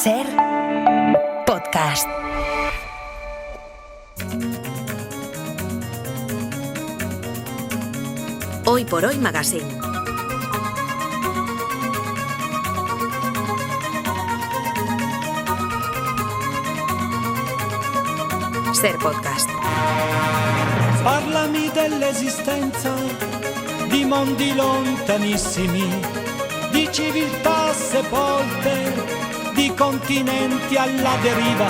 Ser podcast. Hoy por Hoy Magazine. Ser podcast. Parlami dell'esistenza di mondi lontanissimi, di civiltà sepolte, di continenti alla deriva.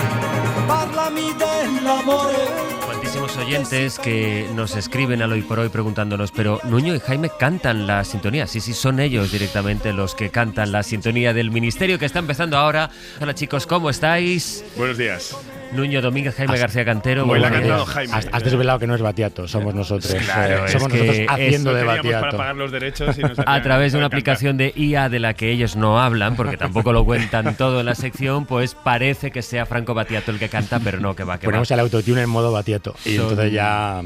Parlami dell'amore. Cuantísimos oyentes que nos escriben al Hoy por Hoy preguntándonos, pero Nuño y Jaime cantan la sintonía. Sí, son ellos directamente los que cantan la sintonía del Ministerio que está empezando ahora. Hola chicos, ¿cómo estáis? Buenos días. Nuño Domínguez, Jaime García Cantero. Muy bien, Jaime. Has desvelado que no es Batiato, somos nosotros. Claro, somos nosotros haciendo de Batiato. Batiato. Para pagar los derechos y a través de una aplicación de IA de la que ellos no hablan, porque tampoco lo cuentan todo en la sección, pues parece que sea Franco Batiato el que canta, pero no, que va. Ponemos el autotune en modo Batiato y entonces ya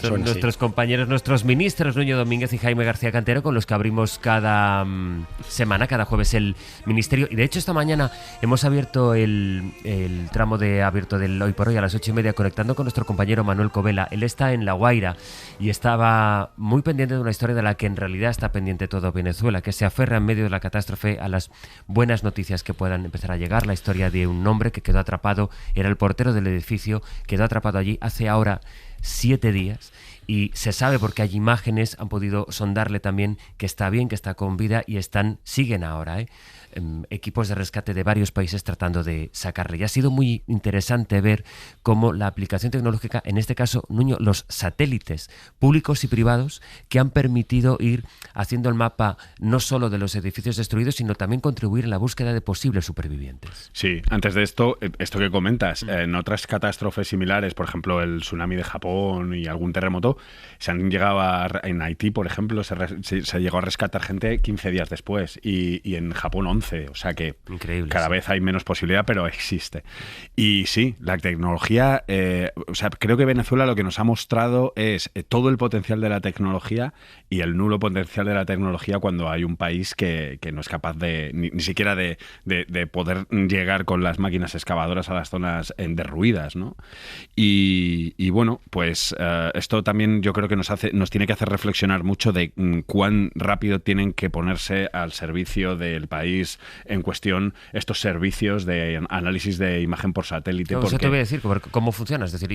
son nuestros compañeros, nuestros ministros, Nuño Domínguez y Jaime García Cantero, con los que abrimos cada semana, cada jueves, el Ministerio. Y de hecho esta mañana hemos abierto el tramo abierto del Hoy por Hoy a las 8:30 conectando con nuestro compañero Manuel Covela. Él está en La Guaira y estaba muy pendiente de una historia de la que en realidad está pendiente todo Venezuela, que se aferra en medio de la catástrofe a las buenas noticias que puedan empezar a llegar. La historia de un hombre que quedó atrapado, era el portero del edificio, quedó atrapado allí hace ahora 7 días. Y se sabe porque hay imágenes, han podido sondarle también que está bien, que está con vida y siguen ahora, equipos de rescate de varios países tratando de sacarle. Y ha sido muy interesante ver cómo la aplicación tecnológica, en este caso, Nuño, los satélites públicos y privados que han permitido ir haciendo el mapa no solo de los edificios destruidos, sino también contribuir en la búsqueda de posibles supervivientes. Sí, antes de esto que comentas, en otras catástrofes similares, por ejemplo, el tsunami de Japón y algún terremoto, se han llegado en Haití, por ejemplo, se llegó a rescatar gente 15 días después y en Japón 11. O sea que increíble, cada vez hay menos posibilidad, pero existe. Y sí, la tecnología, creo que Venezuela lo que nos ha mostrado es todo el potencial de la tecnología y el nulo potencial de la tecnología cuando hay un país que no es capaz de ni siquiera de poder llegar con las máquinas excavadoras a las zonas derruidas, ¿no? Y bueno, pues esto también yo creo que nos tiene que hacer reflexionar mucho de cuán rápido tienen que ponerse al servicio del país en cuestión estos servicios de análisis de imagen por satélite. No, eso te voy a decir, ¿cómo funciona? Es decir,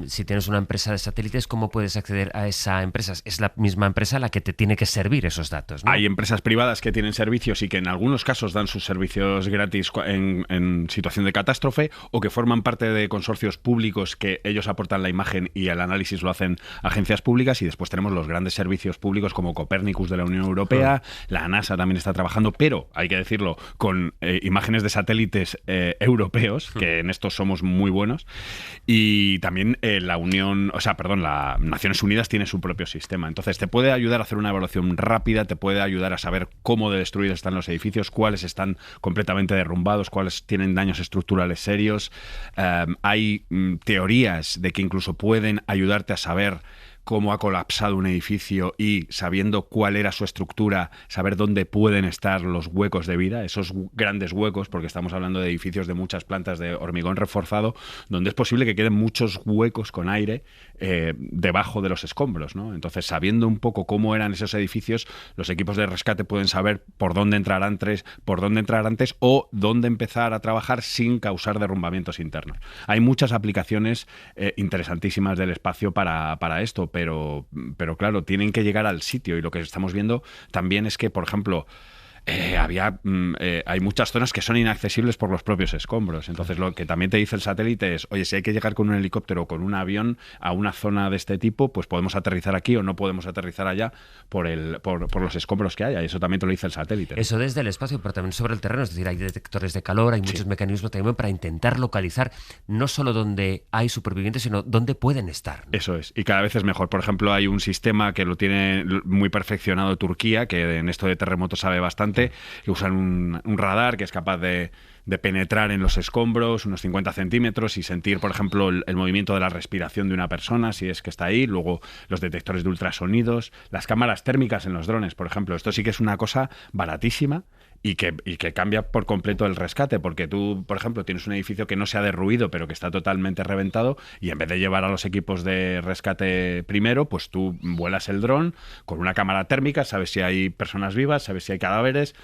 si tienes una empresa de satélites, ¿cómo puedes acceder a esa empresa? Es la misma empresa la que te tiene que servir esos datos, ¿no? Hay empresas privadas que tienen servicios y que en algunos casos dan sus servicios gratis en situación de catástrofe, o que forman parte de consorcios públicos que ellos aportan la imagen y el análisis lo hacen agencias públicas, y después tenemos los grandes servicios públicos como Copernicus de la Unión Europea, la NASA también está trabajando, pero hay que decirlo, con imágenes de satélites europeos, que en esto somos muy buenos, y también las Naciones Unidas tiene su propio sistema. Entonces te puede ayudar a hacer una evaluación rápida, te puede ayudar a saber cómo de destruidos están los edificios, cuáles están completamente derrumbados, cuáles tienen daños estructurales serios. Hay teorías de que incluso pueden ayudarte a saber cómo ha colapsado un edificio y, sabiendo cuál era su estructura, saber dónde pueden estar los huecos de vida, esos grandes huecos, porque estamos hablando de edificios de muchas plantas de hormigón reforzado, donde es posible que queden muchos huecos con aire debajo de los escombros, ¿no? Entonces, sabiendo un poco cómo eran esos edificios, los equipos de rescate pueden saber por dónde entrar antes o dónde empezar a trabajar sin causar derrumbamientos internos. Hay muchas aplicaciones interesantísimas del espacio para esto, pero claro, tienen que llegar al sitio, y lo que estamos viendo también es que, por ejemplo, hay muchas zonas que son inaccesibles por los propios escombros. Entonces, lo que también te dice el satélite es, oye, si hay que llegar con un helicóptero o con un avión a una zona de este tipo, pues podemos aterrizar aquí o no podemos aterrizar allá por los escombros que haya. Y eso también te lo dice el satélite, ¿no? Eso desde el espacio, pero también sobre el terreno. Es decir, hay detectores de calor, hay muchos mecanismos también para intentar localizar no solo dónde hay supervivientes, sino dónde pueden estar, ¿no? Eso es. Y cada vez es mejor. Por ejemplo, hay un sistema que lo tiene muy perfeccionado Turquía, que en esto de terremotos sabe bastante, que usan un radar que es capaz de penetrar en los escombros unos 50 centímetros y sentir, por ejemplo, el movimiento de la respiración de una persona, si es que está ahí. Luego los detectores de ultrasonidos, las cámaras térmicas en los drones, por ejemplo. Esto sí que es una cosa baratísima y que cambia por completo el rescate, porque tú, por ejemplo, tienes un edificio que no se ha derruido, pero que está totalmente reventado, y en vez de llevar a los equipos de rescate primero, pues tú vuelas el dron con una cámara térmica, sabes si hay personas vivas, sabes si hay cadáveres,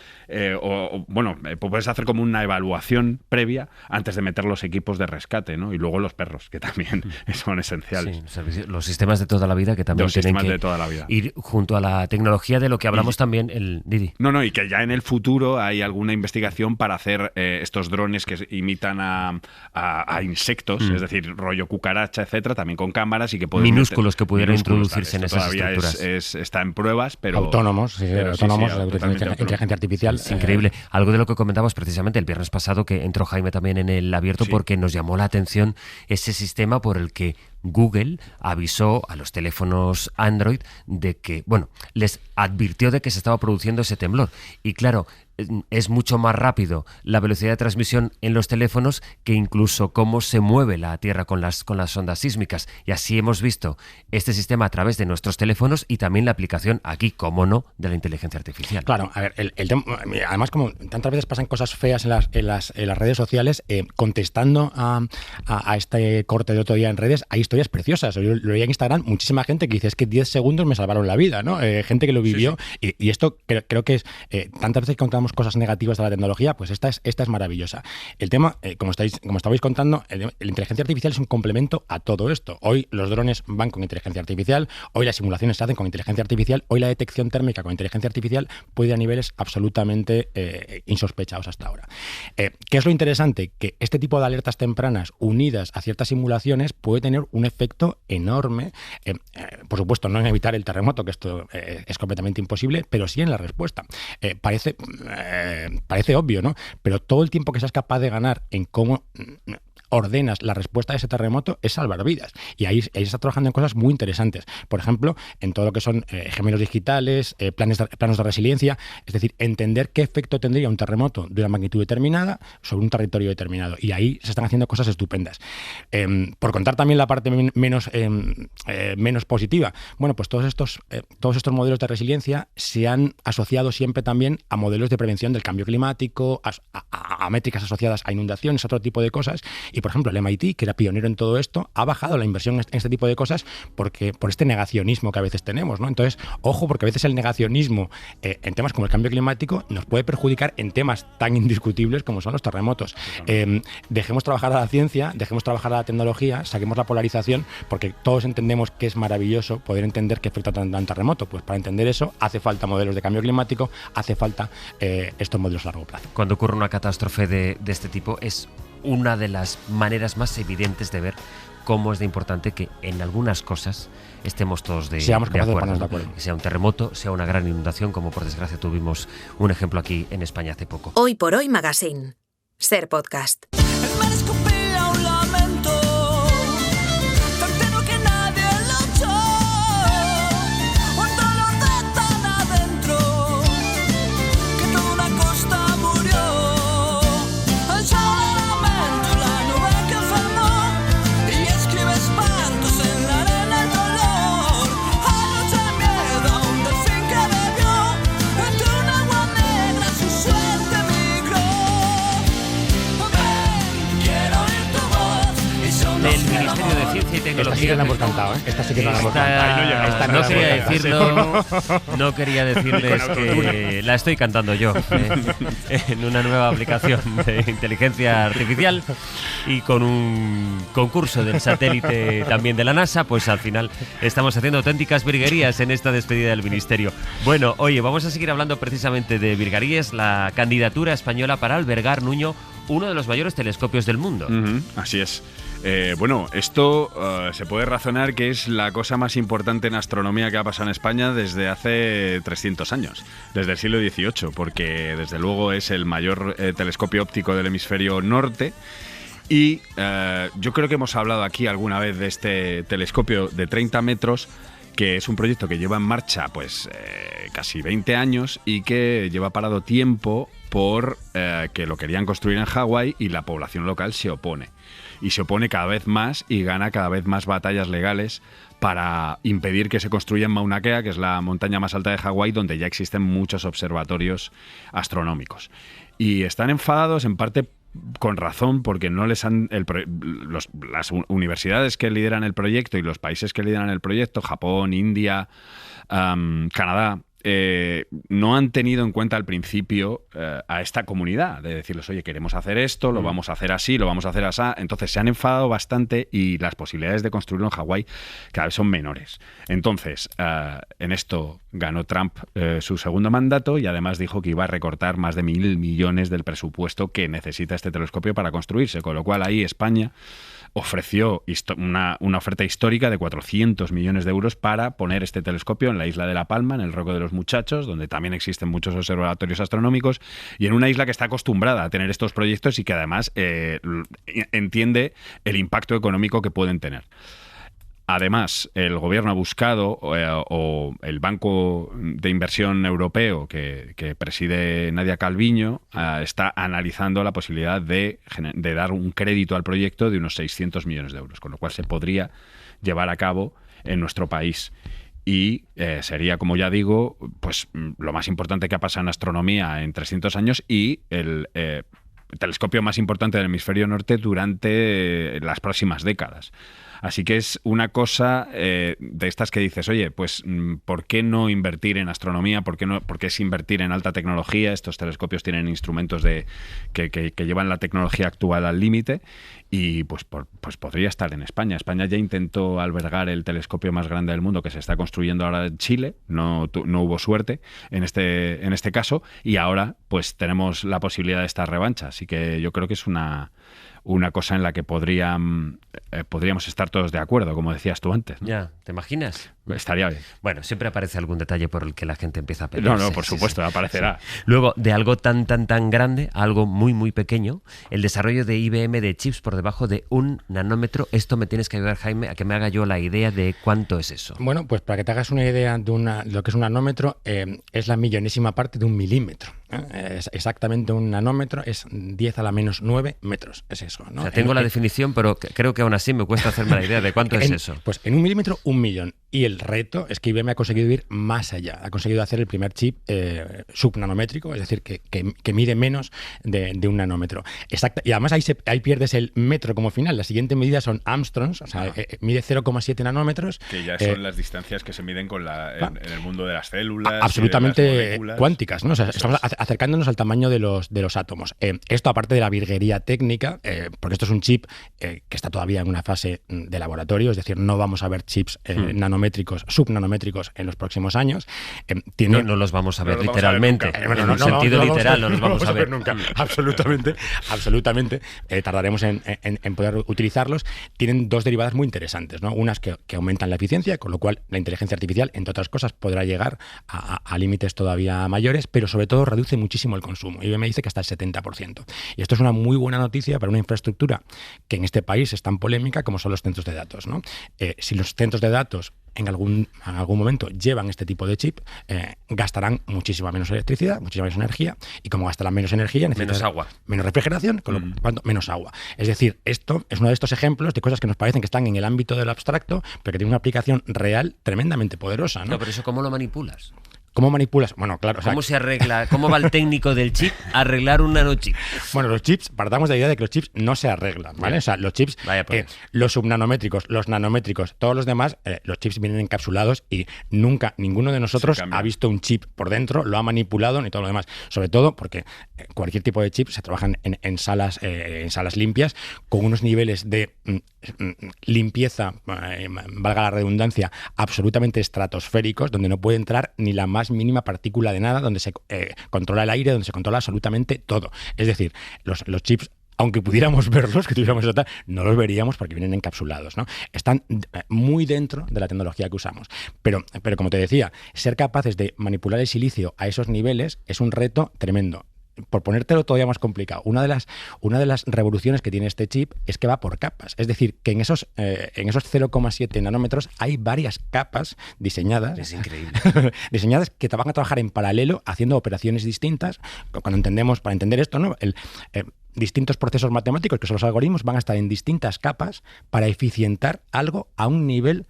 puedes hacer como una evaluación previa antes de meter los equipos de rescate, ¿no? Y luego los perros, que también son esenciales. Sí, los sistemas de toda la vida que también tienen que de toda la vida. Ir junto a la tecnología de lo que hablamos también, el Didi. No, y que ya en el futuro hay alguna investigación para hacer estos drones que imitan a insectos, es decir, rollo cucaracha, etcétera, también con cámaras y que pueden minúsculos que pudieran introducirse en esas estructuras. Todavía está en pruebas, pero autónomos, inteligencia artificial. Es increíble. Algo de lo que comentábamos precisamente el viernes pasado, que entró Jaime también en el abierto, porque nos llamó la atención ese sistema por el que Google avisó a los teléfonos Android de que, les advirtió de que se estaba produciendo ese temblor. Y claro, es mucho más rápido la velocidad de transmisión en los teléfonos que incluso cómo se mueve la Tierra con las ondas sísmicas. Y así hemos visto este sistema a través de nuestros teléfonos y también la aplicación aquí, como no, de la inteligencia artificial. Claro, a ver, el tema, además como tantas veces pasan cosas feas en las redes sociales, contestando a este corte de otro día en redes, hay historias preciosas. Yo lo veía en Instagram, muchísima gente que dice, es que 10 segundos me salvaron la vida, ¿no? Gente que lo vivió. Sí. Y esto creo que es, tantas veces que encontramos cosas negativas de la tecnología, pues esta es maravillosa. El tema, como estabais contando, la inteligencia artificial es un complemento a todo esto. Hoy los drones van con inteligencia artificial, hoy las simulaciones se hacen con inteligencia artificial, hoy la detección térmica con inteligencia artificial puede ir a niveles absolutamente insospechados hasta ahora. ¿Qué es lo interesante? Que este tipo de alertas tempranas unidas a ciertas simulaciones puede tener un efecto enorme, por supuesto no en evitar el terremoto, que esto es completamente imposible, pero sí en la respuesta. Parece obvio, ¿no? Pero todo el tiempo que seas capaz de ganar en cómo ordenas la respuesta a ese terremoto es salvar vidas. Y ahí se está trabajando en cosas muy interesantes. Por ejemplo, en todo lo que son gemelos digitales, planos de resiliencia, es decir, entender qué efecto tendría un terremoto de una magnitud determinada sobre un territorio determinado. Y ahí se están haciendo cosas estupendas. Por contar también la parte menos positiva, pues todos estos modelos de resiliencia se han asociado siempre también a modelos de prevención del cambio climático, a métricas asociadas a inundaciones, a otro tipo de cosas. Y, por ejemplo, el MIT, que era pionero en todo esto, ha bajado la inversión en este tipo de cosas por este negacionismo que a veces tenemos, ¿no? Entonces, ojo, porque a veces el negacionismo en temas como el cambio climático nos puede perjudicar en temas tan indiscutibles como son los terremotos. Dejemos trabajar a la ciencia, dejemos trabajar a la tecnología, saquemos la polarización, porque todos entendemos que es maravilloso poder entender qué efecto tendrá un terremoto. Pues para entender eso hace falta modelos de cambio climático, hace falta estos modelos a largo plazo. Cuando ocurre una catástrofe de este tipo es una de las maneras más evidentes de ver cómo es de importante que en algunas cosas estemos todos de acuerdo. Sea un terremoto, sea una gran inundación, como por desgracia tuvimos un ejemplo aquí en España hace poco. Hoy por Hoy Magazine. Ser Podcast. Esta sí que la hemos cantado, ¿eh? Esta sí que la hemos cantado. No quería decirles que la estoy cantando yo en una nueva aplicación de inteligencia artificial y con un concurso del satélite también de la NASA, pues al final estamos haciendo auténticas virguerías en esta despedida del Ministerio. Bueno, oye, vamos a seguir hablando precisamente de virguerías, la candidatura española para albergar, Nuño, uno de los mayores telescopios del mundo. Así es. Esto se puede razonar que es la cosa más importante en astronomía que ha pasado en España desde hace 300 años, desde el siglo XVIII, porque desde luego es el mayor telescopio óptico del hemisferio norte. Y yo creo que hemos hablado aquí alguna vez de este telescopio de 30 metros que es un proyecto que lleva en marcha pues casi 20 años y que lleva parado tiempo por que lo querían construir en Hawái y la población local se opone. Y se opone cada vez más y gana cada vez más batallas legales para impedir que se construya en Mauna Kea, que es la montaña más alta de Hawái, donde ya existen muchos observatorios astronómicos. Y están enfadados en parte con razón, porque no les han las universidades que lideran el proyecto y los países que lideran el proyecto, Japón, India, Canadá, no han tenido en cuenta al principio a esta comunidad, de decirles, oye, queremos hacer esto, lo vamos a hacer así, lo vamos a hacer así. Entonces se han enfadado bastante y las posibilidades de construirlo en Hawái cada vez son menores. Entonces, en esto ganó Trump su segundo mandato y además dijo que iba a recortar más de 1.000 millones del presupuesto que necesita este telescopio para construirse, con lo cual ahí España ofreció una oferta histórica de 400 millones de euros para poner este telescopio en la isla de La Palma, en el Roco de los Muchachos, donde también existen muchos observatorios astronómicos, y en una isla que está acostumbrada a tener estos proyectos y que además entiende el impacto económico que pueden tener. Además, el gobierno ha buscado, o el Banco de Inversión Europeo que preside Nadia Calviño, está analizando la posibilidad de dar un crédito al proyecto de unos 600 millones de euros, con lo cual se podría llevar a cabo en nuestro país. Y sería, como ya digo, pues lo más importante que ha pasado en astronomía en 300 años y el telescopio más importante del hemisferio norte durante las próximas décadas. Así que es una cosa de estas que dices, oye, pues ¿por qué no invertir en astronomía? ¿Por qué es invertir en alta tecnología? Estos telescopios tienen instrumentos que llevan la tecnología actual al límite y pues podría estar en España. España ya intentó albergar el telescopio más grande del mundo que se está construyendo ahora en Chile. No hubo suerte en este caso y ahora pues tenemos la posibilidad de esta revancha. Así que yo creo que es una cosa en la que podríamos estar todos de acuerdo, como decías tú antes, ¿no? Ya, ¿te imaginas? Estaría bien. Bueno, siempre aparece algún detalle por el que la gente empieza a pelear. No, por supuesto, aparecerá. Sí. Luego, de algo tan grande a algo muy, muy pequeño, el desarrollo de IBM de chips por debajo de 1 nanómetro. Esto me tienes que ayudar, Jaime, a que me haga yo la idea de cuánto es eso. Bueno, pues para que te hagas una idea de lo que es un nanómetro, es la millonésima parte de un milímetro. Es exactamente un nanómetro, es 10 a la menos 9 metros. Es eso, ¿no? O sea, tengo la definición, pero creo que aún así me cuesta hacerme la idea de cuánto es eso. Pues en un milímetro, 1 millón. Y el reto es que IBM ha conseguido ir más allá. Ha conseguido hacer el primer chip subnanométrico, es decir, que mide menos de 1 nanómetro. Exacto. Y además ahí pierdes el metro como final. La siguiente medida son Armstrongs, o sea, mide 0,7 nanómetros. Que ya son las distancias que se miden en el mundo de las células. Absolutamente cuánticas, ¿no? O sea, estamos acercándonos al tamaño de los átomos. Esto, aparte de la virguería técnica, porque esto es un chip que está todavía en una fase de laboratorio, es decir, no vamos a ver chips nanométricos, subnanométricos en los próximos años. No los vamos a ver literalmente. En un sentido literal no los vamos a ver nunca. Absolutamente. Tardaremos en poder utilizarlos. Tienen dos derivadas muy interesantes, ¿no? Unas que aumentan la eficiencia, con lo cual la inteligencia artificial, entre otras cosas, podrá llegar a límites todavía mayores, pero sobre todo reduce muchísimo el consumo. IBM dice que hasta el 70%. Y esto es una muy buena noticia para una infraestructura que en este país es tan polémica como son los centros de datos, ¿no? Si los centros de datos en algún momento llevan este tipo de chip, gastarán muchísima menos electricidad, muchísima menos energía, y como gastarán menos energía, necesitan menos agua, menos refrigeración, con lo cual menos agua. Es decir, esto es uno de estos ejemplos de cosas que nos parecen que están en el ámbito del abstracto, pero que tienen una aplicación real tremendamente poderosa, ¿no? No, pero eso ¿cómo lo manipulas? ¿Cómo manipulas? Bueno, claro. ¿Cómo se arregla? ¿Cómo va el técnico del chip a arreglar un nanochip? Bueno, los chips, partamos de la idea de que los chips no se arreglan, ¿vale? O sea, los chips, los subnanométricos, los nanométricos, todos los demás, los chips vienen encapsulados y nunca ninguno de nosotros ha visto un chip por dentro, lo ha manipulado ni todo lo demás. Sobre todo porque cualquier tipo de chip se trabajan en salas limpias con unos niveles de limpieza, valga la redundancia, absolutamente estratosféricos, donde no puede entrar ni la más mínima partícula de nada, donde se controla el aire, donde se controla absolutamente todo. Es decir, los chips, aunque pudiéramos verlos, que tuviéramos esa, no los veríamos porque vienen encapsulados, ¿no? Están muy dentro de la tecnología que usamos. Pero como te decía, ser capaces de manipular el silicio a esos niveles es un reto tremendo. por ponértelo todavía más complicado, una de las revoluciones que tiene este chip es que va por capas. Es decir, que en esos 0,7 nanómetros hay varias capas diseñadas. Es increíble. Diseñadas que te van a trabajar en paralelo haciendo operaciones distintas. Para entender esto, ¿no? Distintos procesos matemáticos, que son los algoritmos, van a estar en distintas capas para eficientar algo a un nivel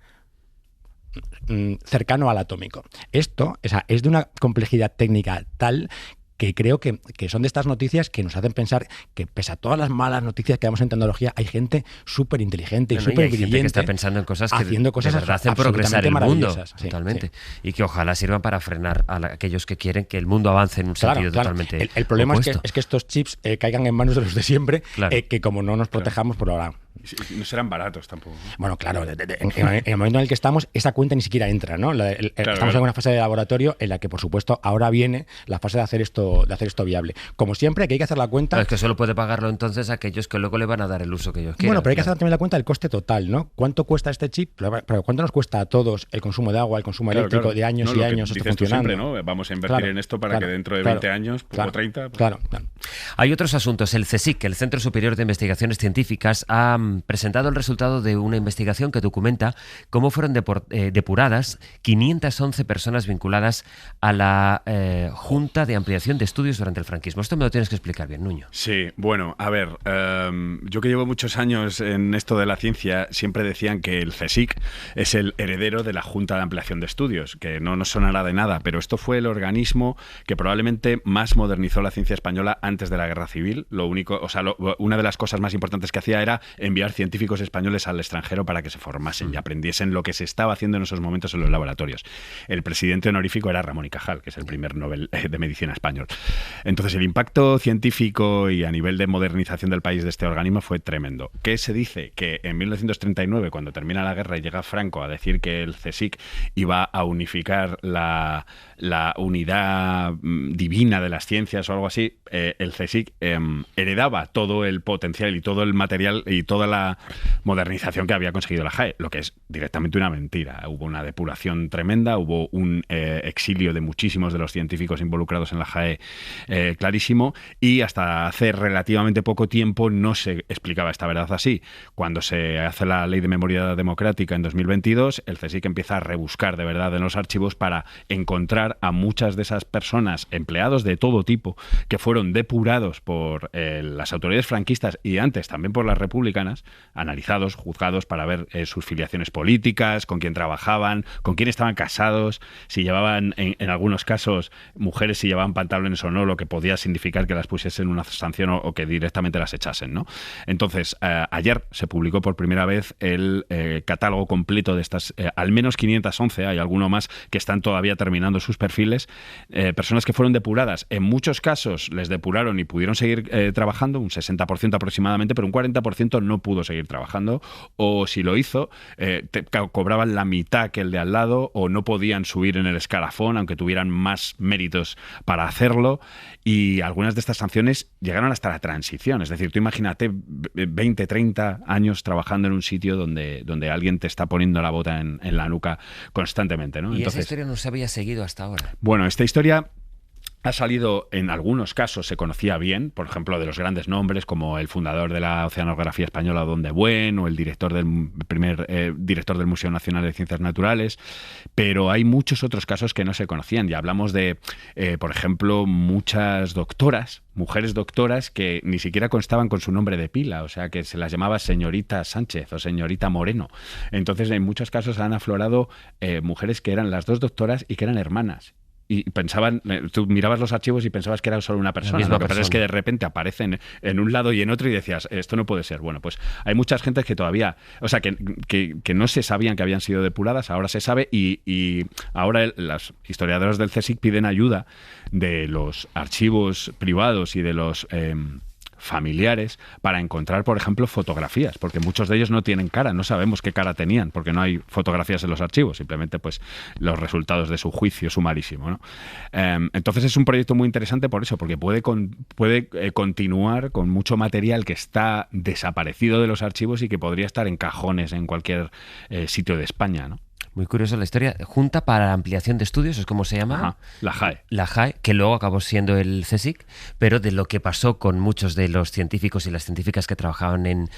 cercano al atómico. Esto es de una complejidad técnica tal que creo que son de estas noticias que nos hacen pensar que, pese a todas las malas noticias que damos en tecnología, hay gente súper inteligente y súper brillante gente que está pensando en cosas que haciendo cosas de verdad hacen progresar el mundo. Sí, totalmente. sí. Y que ojalá sirvan para frenar a aquellos que quieren que el mundo avance en un sentido totalmente El problema opuesto. es que estos chips caigan en manos de los de siempre, Claro. que como no nos protejamos, por ahora... No serán baratos tampoco. Bueno, claro, en el momento en el que estamos, esa cuenta ni siquiera entra, ¿no? Estamos en una fase de laboratorio en la que, por supuesto, ahora viene la fase de hacer esto viable. Como siempre, que hay que hacer la cuenta... Claro, es que solo puede pagarlo entonces aquellos que luego le van a dar el uso que ellos quieran. Bueno, pero hay que hacer también la cuenta del coste total, ¿no? ¿Cuánto cuesta este chip? Pero ¿cuánto nos cuesta a todos el consumo de agua, el consumo eléctrico de años y años esto funcionando? Siempre, ¿no? Vamos a invertir en esto para que dentro de 20 años, o 30... Pues... Claro. Hay otros asuntos. El CSIC, el Centro Superior de Investigaciones Científicas, ha presentado el resultado de una investigación que documenta cómo fueron depuradas 511 personas vinculadas a la Junta de Ampliación de Estudios durante el franquismo. Esto me lo tienes que explicar bien, Nuño. Sí, bueno, a ver, yo que llevo muchos años en esto de la ciencia, siempre decían que el CSIC es el heredero de la Junta de Ampliación de Estudios, que no nos sonará de nada, pero esto fue el organismo que probablemente más modernizó la ciencia española antes de la Guerra Civil. Una de las cosas más importantes que hacía era enviar científicos españoles al extranjero para que se formasen y aprendiesen lo que se estaba haciendo en esos momentos en los laboratorios. El presidente honorífico era Ramón y Cajal, que es el primer Nobel de Medicina español. Entonces, el impacto científico y a nivel de modernización del país de este organismo fue tremendo. ¿Qué se dice? Que en 1939, cuando termina la guerra y llega Franco a decir que el CSIC iba a unificar la unidad divina de las ciencias o algo así, el CSIC heredaba todo el potencial y todo el material y toda la modernización que había conseguido la JAE, lo que es directamente una mentira. Hubo una depuración tremenda, hubo un exilio de muchísimos de los científicos involucrados en la JAE clarísimo, y hasta hace relativamente poco tiempo no se explicaba esta verdad así. Cuando se hace la Ley de Memoria Democrática en 2022, el CSIC empieza a rebuscar de verdad en los archivos para encontrar a muchas de esas personas, empleados de todo tipo, que fueron depurados por las autoridades franquistas y antes también por las republicanas, analizados, juzgados para ver sus filiaciones políticas, con quién trabajaban, con quién estaban casados, si llevaban, en algunos casos, mujeres si llevaban pantalones o no, lo que podía significar que las pusiesen una sanción o que directamente las echasen, ¿no? Entonces, ayer se publicó por primera vez el catálogo completo de estas, al menos 511, hay alguno más que están todavía terminando sus perfiles, personas que fueron depuradas. En muchos casos les depuraron y pudieron seguir trabajando, un 60% aproximadamente, pero un 40% no pudo seguir trabajando, o si lo hizo, cobraban la mitad que el de al lado, o no podían subir en el escalafón, aunque tuvieran más méritos para hacerlo, y algunas de estas sanciones llegaron hasta la transición. Es decir, tú imagínate 20, 30 años trabajando en un sitio donde alguien te está poniendo la bota en la nuca constantemente, ¿no? Y entonces, esa historia no se había seguido hasta ahora. Bueno, esta historia ha salido, en algunos casos se conocía bien, por ejemplo, de los grandes nombres como el fundador de la Oceanografía Española, Don de Buen, o el primer director del Museo Nacional de Ciencias Naturales, pero hay muchos otros casos que no se conocían. Ya hablamos de, por ejemplo, muchas doctoras, mujeres doctoras que ni siquiera constaban con su nombre de pila, o sea, que se las llamaba señorita Sánchez o señorita Moreno. Entonces, en muchos casos han aflorado mujeres que eran las dos doctoras y que eran hermanas. Y pensaban, tú mirabas los archivos y pensabas que era solo una persona. Lo que pasa es que de repente aparecen en un lado y en otro y decías, esto no puede ser. Bueno, pues hay muchas gentes que todavía, o sea, que no se sabían que habían sido depuradas, ahora se sabe, y ahora las historiadoras del CSIC piden ayuda de los archivos privados y de los familiares para encontrar, por ejemplo, fotografías, porque muchos de ellos no tienen cara, no sabemos qué cara tenían, porque no hay fotografías en los archivos, simplemente pues los resultados de su juicio sumarísimo, ¿no? Entonces es un proyecto muy interesante por eso, porque puede continuar con mucho material que está desaparecido de los archivos y que podría estar en cajones en cualquier sitio de España, ¿no? Muy curiosa la historia. Junta para la Ampliación de Estudios, ¿es como se llama? Ajá, la JAE. La JAE, que luego acabó siendo el CSIC, pero de lo que pasó con muchos de los científicos y las científicas que trabajaban en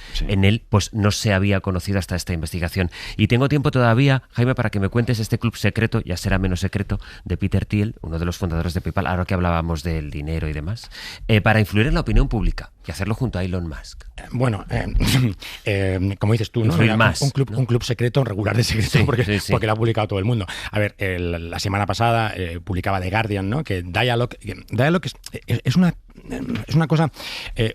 él, pues no se había conocido hasta esta investigación. Y tengo tiempo todavía, Jaime, para que me cuentes este club secreto, ya será menos secreto, de Peter Thiel, uno de los fundadores de PayPal, ahora que hablábamos del dinero y demás, para influir en la opinión pública y hacerlo junto a Elon Musk. Bueno, como dices tú, ¿no? Un club secreto, regular de secreto, porque lo ha publicado todo el mundo. A ver, la semana pasada publicaba The Guardian, ¿no? Que Dialogue es una cosa,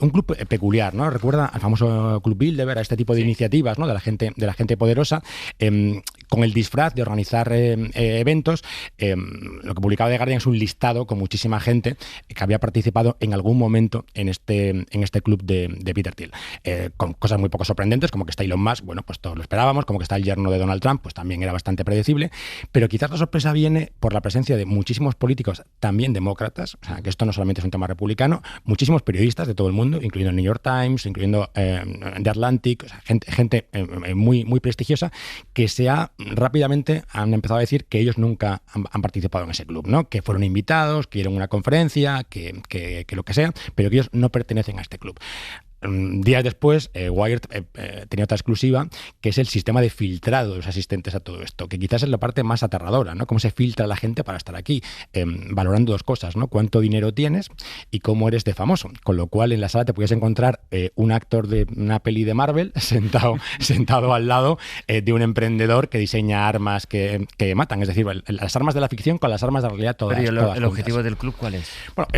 un club peculiar, ¿no? Recuerda al famoso Club Bilderberg, a este tipo de iniciativas, ¿no? De la gente poderosa, con el disfraz de organizar eventos. Lo que publicaba The Guardian es un listado con muchísima gente que había participado en algún momento en este club de Peter Thiel, con cosas muy poco sorprendentes, como que está Elon Musk, bueno, pues todos lo esperábamos, como que está el yerno de Donald Trump, pues también era bastante predecible, pero quizás la sorpresa viene por la presencia de muchísimos políticos, también demócratas, o sea, que esto no solamente es un tema republicano, muchísimos periodistas de todo el mundo, incluyendo el New York Times, incluyendo The Atlantic, o sea, gente muy, muy prestigiosa, que rápidamente han empezado a decir que ellos nunca han participado en ese club, ¿no? Que fueron invitados, que dieron una conferencia, que lo que sea, pero que ellos no pertenecen a este club. Días después, Wired tenía otra exclusiva, que es el sistema de filtrado de los asistentes a todo esto, que quizás es la parte más aterradora, ¿no? Cómo se filtra la gente para estar aquí, valorando dos cosas, ¿no? Cuánto dinero tienes y cómo eres de famoso. Con lo cual, en la sala te puedes encontrar un actor de una peli de Marvel sentado al lado de un emprendedor que diseña armas que matan. Es decir, las armas de la ficción con las armas de la realidad todas. Pero ¿el objetivo del club cuál es? Bueno,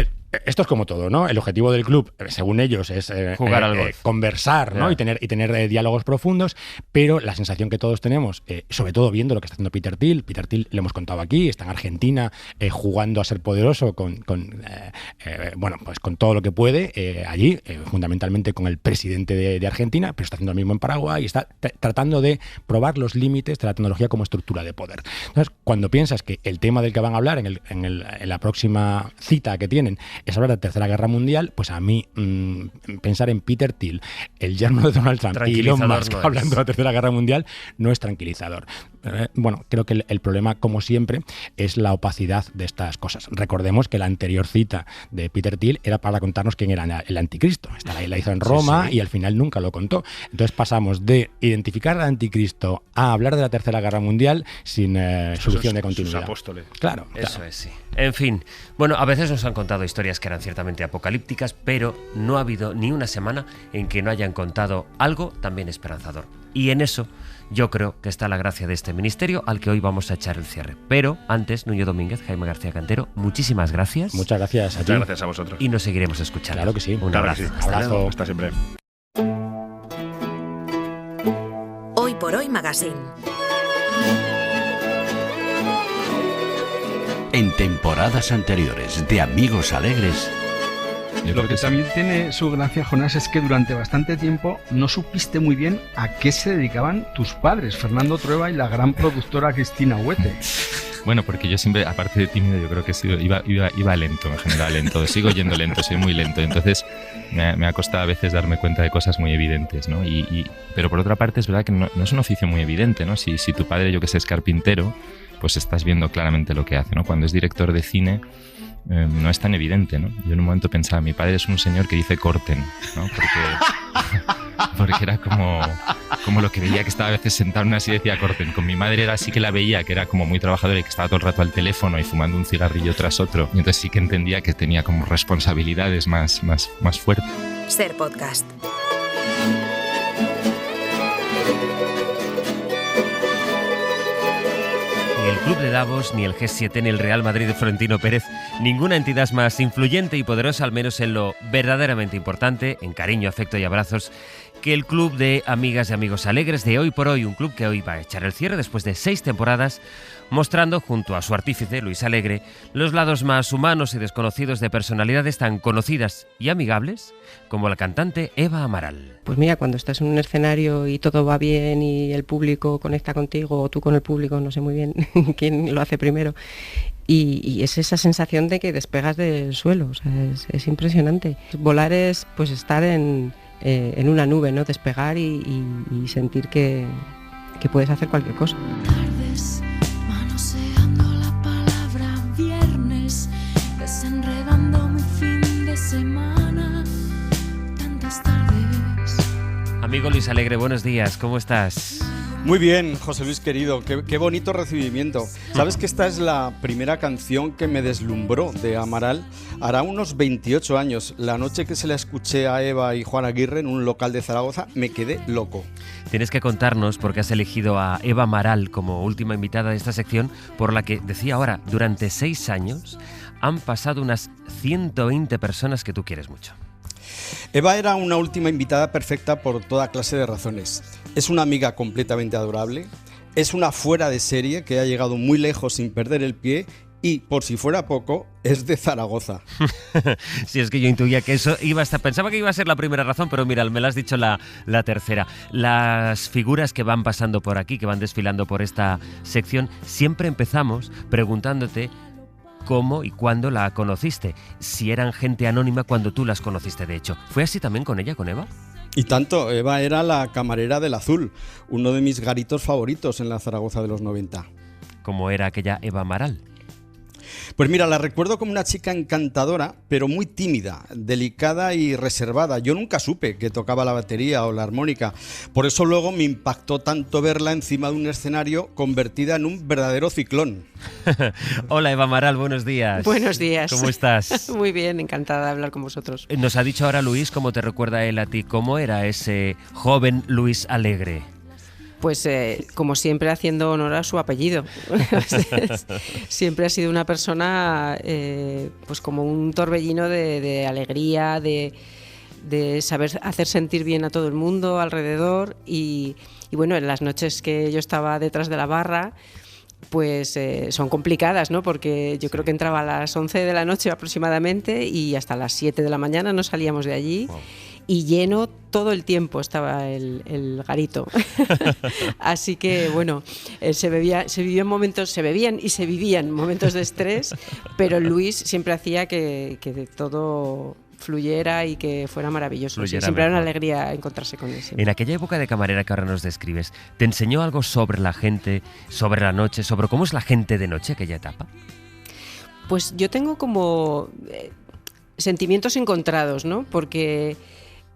esto es como todo, ¿no? El objetivo del club, según ellos, es jugar al golf, conversar, ¿no? Y tener diálogos profundos, pero la sensación que todos tenemos, sobre todo viendo lo que está haciendo Peter Thiel, lo hemos contado aquí, está en Argentina jugando a ser poderoso con todo lo que puede allí, fundamentalmente con el presidente de Argentina, pero está haciendo lo mismo en Paraguay y está tratando de probar los límites de la tecnología como estructura de poder. Entonces, cuando piensas que el tema del que van a hablar en la próxima cita que tienen es hablar de la Tercera Guerra Mundial, pues a mí pensar en Peter Thiel, el yerno de Donald Trump y Elon Musk hablando de la Tercera Guerra Mundial no es tranquilizador. Bueno, creo que el problema, como siempre, es la opacidad de estas cosas. Recordemos que la anterior cita de Peter Thiel era para contarnos quién era el anticristo. Esta la hizo en Roma y al final nunca lo contó. Entonces pasamos de identificar al anticristo a hablar de la Tercera Guerra Mundial sin solución de continuidad. Sus apóstoles. Claro. Eso es, sí. En fin, bueno, a veces nos han contado historias que eran ciertamente apocalípticas, pero no ha habido ni una semana en que no hayan contado algo también esperanzador. Y en eso yo creo que está la gracia de este ministerio al que hoy vamos a echar el cierre. Pero antes, Nuño Domínguez, Jaime García Cantero, muchísimas gracias. Muchas gracias a ti. Muchas gracias a vosotros. Y nos seguiremos escuchando. Claro que sí. Un abrazo. Sí. Abrazo. Hasta siempre. Hoy por Hoy Magazine. En temporadas anteriores de Amigos Alegres. Lo que también tiene su gracia, Jonás, es que durante bastante tiempo no supiste muy bien a qué se dedicaban tus padres, Fernando Trueba y la gran productora Cristina Huete. Bueno, porque yo siempre, aparte de tímido, yo creo que iba lento, en general, lento. Sigo yendo lento, soy muy lento. Entonces me ha costado a veces darme cuenta de cosas muy evidentes, ¿no? Pero por otra parte es verdad que no es un oficio muy evidente, ¿no? Si tu padre, yo que sé, es carpintero, pues estás viendo claramente lo que hace, ¿no? Cuando es director de cine, no es tan evidente, ¿no? Yo en un momento pensaba, mi padre es un señor que dice corten, ¿no? Porque era como lo que veía, que estaba a veces sentado en una silla y decía corten. Con mi madre era así que la veía, que era como muy trabajadora y que estaba todo el rato al teléfono y fumando un cigarrillo tras otro. Y entonces sí que entendía que tenía como responsabilidades más fuertes. Ser Podcast. Ni el Club de Davos, ni el G7, ni el Real Madrid de Florentino Pérez, ninguna entidad es más influyente y poderosa, al menos en lo verdaderamente importante, en cariño, afecto y abrazos, que el Club de Amigas y Amigos Alegres de Hoy por Hoy, un club que hoy va a echar el cierre después de 6 temporadas, mostrando, junto a su artífice, Luis Alegre, los lados más humanos y desconocidos de personalidades tan conocidas y amigables como la cantante Eva Amaral. Pues mira, cuando estás en un escenario y todo va bien y el público conecta contigo, o tú con el público, no sé muy bien quién lo hace primero, y es esa sensación de que despegas del suelo, o sea, es impresionante. Volar es pues estar en una nube, ¿no? Despegar y sentir que puedes hacer cualquier cosa. Tardes Amigo Luis Alegre, buenos días, ¿cómo estás? Muy bien, José Luis querido, qué bonito recibimiento. ¿Sabes que esta es la primera canción que me deslumbró de Amaral? Hará unos 28 años, la noche que se la escuché a Eva y Juan Aguirre en un local de Zaragoza, me quedé loco. Tienes que contarnos por qué has elegido a Eva Amaral como última invitada de esta sección, por la que, decía ahora, durante 6 años han pasado unas 120 personas que tú quieres mucho. Eva era una última invitada perfecta por toda clase de razones. Es una amiga completamente adorable, es una fuera de serie que ha llegado muy lejos sin perder el pie y, por si fuera poco, es de Zaragoza. Sí, es que yo intuía que eso iba a estar... Pensaba que iba a ser la primera razón, pero mira, me la has dicho la tercera. Las figuras que van pasando por aquí, que van desfilando por esta sección, siempre empezamos preguntándote cómo y cuándo la conociste, si eran gente anónima cuando tú las conociste, de hecho. ¿Fue así también con ella, con Eva? Y tanto, Eva era la camarera del Azul, uno de mis garitos favoritos en la Zaragoza de los 90. ¿Cómo era aquella Eva Amaral? Pues mira, la recuerdo como una chica encantadora, pero muy tímida, delicada y reservada. Yo nunca supe que tocaba la batería o la armónica. Por eso luego me impactó tanto verla encima de un escenario convertida en un verdadero ciclón. Hola Eva Amaral, buenos días. Buenos días. ¿Cómo estás? Muy bien, encantada de hablar con vosotros. Nos ha dicho ahora Luis cómo te recuerda él a ti. ¿Cómo era ese joven Luis Alegre? Pues como siempre haciendo honor a su apellido. Siempre ha sido una persona pues como un torbellino de alegría, de saber hacer sentir bien a todo el mundo alrededor y bueno, en las noches que yo estaba detrás de la barra pues son complicadas, ¿no? Porque yo creo que entraba a las 11 de la noche aproximadamente y hasta las 7 de la mañana no salíamos de allí. Wow. Y lleno todo el tiempo estaba el garito. Así que, bueno, se bebían y se vivían momentos de estrés, pero Luis siempre hacía que todo fluyera y que fuera maravilloso. Sí, siempre era una alegría encontrarse con él. Siempre. En aquella época de camarera que ahora nos describes, ¿te enseñó algo sobre la gente, sobre la noche, sobre cómo es la gente de noche, aquella etapa? Pues yo tengo como sentimientos encontrados, ¿no? Porque...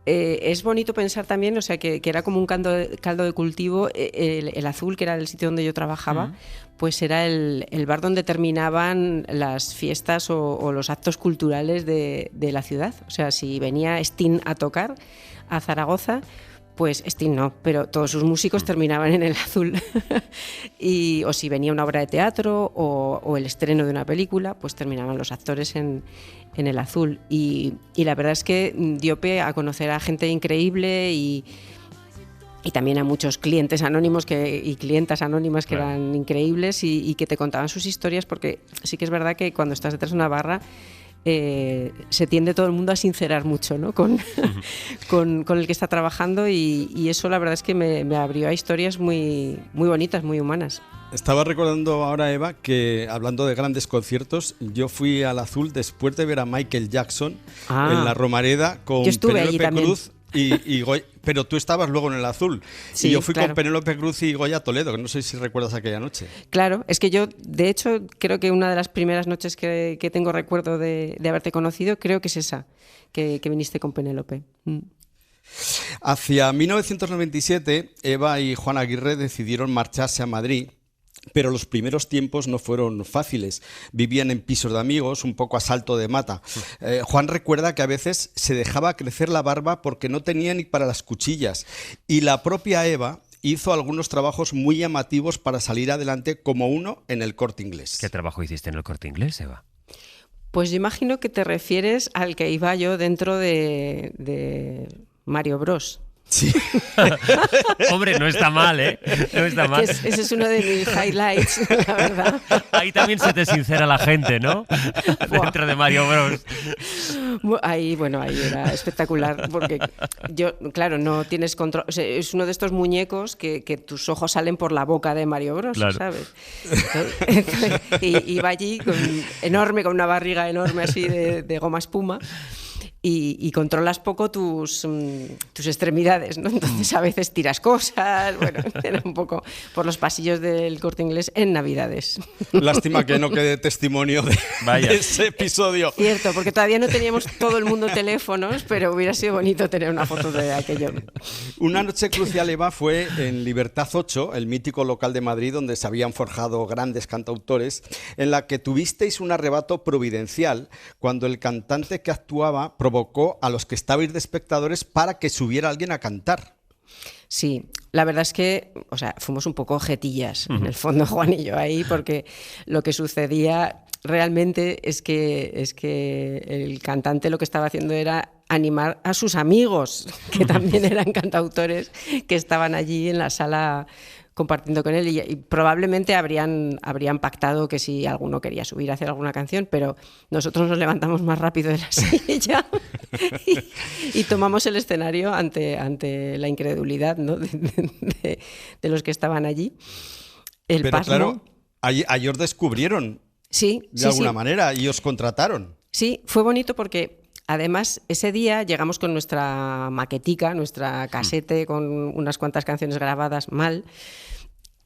es bonito pensar también, o sea, que era como un caldo de cultivo. El Azul, que era el sitio donde yo trabajaba, pues era el bar donde terminaban las fiestas o los actos culturales de la ciudad. O sea, si venía Sting a tocar a Zaragoza, pues Sting no, pero todos sus músicos terminaban en el Azul. O si venía una obra de teatro o el estreno de una película, pues terminaban los actores en el Azul. Y la verdad es que dio pie a conocer a gente increíble y también a muchos clientes anónimos y clientas anónimas que eran increíbles y que te contaban sus historias, porque sí que es verdad que cuando estás detrás de una barra se tiende todo el mundo a sincerar mucho, ¿no? con el que está trabajando y eso la verdad es que me abrió a historias muy, muy bonitas, muy humanas. Estaba recordando ahora, Eva, que hablando de grandes conciertos, yo fui al Azul después de ver a Michael Jackson en la Romareda con Penélope Cruz y Goya, pero tú estabas luego en el Azul. Sí, y yo fui con Penélope Cruz y Goya Toledo, que no sé si recuerdas aquella noche. Claro, es que yo, de hecho, creo que una de las primeras noches que tengo recuerdo de haberte conocido, creo que es esa, que viniste con Penélope. Hacia 1997, Eva y Juan Aguirre decidieron marcharse a Madrid. Pero los primeros tiempos no fueron fáciles. Vivían en pisos de amigos, un poco a salto de mata. Juan recuerda que a veces se dejaba crecer la barba porque no tenía ni para las cuchillas. Y la propia Eva hizo algunos trabajos muy llamativos para salir adelante, como uno en el Corte Inglés. ¿Qué trabajo hiciste en el Corte Inglés, Eva? Pues yo imagino que te refieres al que iba yo dentro de Mario Bros. Sí. Hombre, no está mal, ¿eh? No está mal. Ese es uno de mis highlights, la verdad. Ahí también se te sincera la gente, ¿no? Dentro de Mario Bros. Ahí era espectacular, porque yo, claro, no tienes control. O sea, es uno de estos muñecos que tus ojos salen por la boca de Mario Bros, claro. ¿Sabes? Entonces, iba allí con una barriga enorme así de goma espuma. y controlas poco tus extremidades, ¿no? Entonces a veces tiras cosas, bueno, era un poco por los pasillos del Corte Inglés en Navidades. Lástima que no quede testimonio de ese episodio. Cierto, porque todavía no teníamos todo el mundo teléfonos, pero hubiera sido bonito tener una foto de aquello. Una noche crucial, Eva, fue en Libertad 8, el mítico local de Madrid donde se habían forjado grandes cantautores, en la que tuvisteis un arrebato providencial cuando el cantante que actuaba provocó a los que estabais de espectadores para que subiera alguien a cantar. Sí, la verdad es que, o sea, fuimos un poco jetillas, en el fondo, Juan y yo ahí, porque lo que sucedía realmente es que el cantante lo que estaba haciendo era animar a sus amigos, que también eran cantautores, que estaban allí en la sala compartiendo con él, y probablemente habrían pactado que si alguno quería subir a hacer alguna canción, pero nosotros nos levantamos más rápido de la silla y tomamos el escenario ante la incredulidad, ¿no? de los que estaban allí. Pero pasmo, claro, ahí os descubrieron de alguna manera y os contrataron. Sí, fue bonito porque además ese día llegamos con nuestra maquetica, nuestra casete con unas cuantas canciones grabadas mal,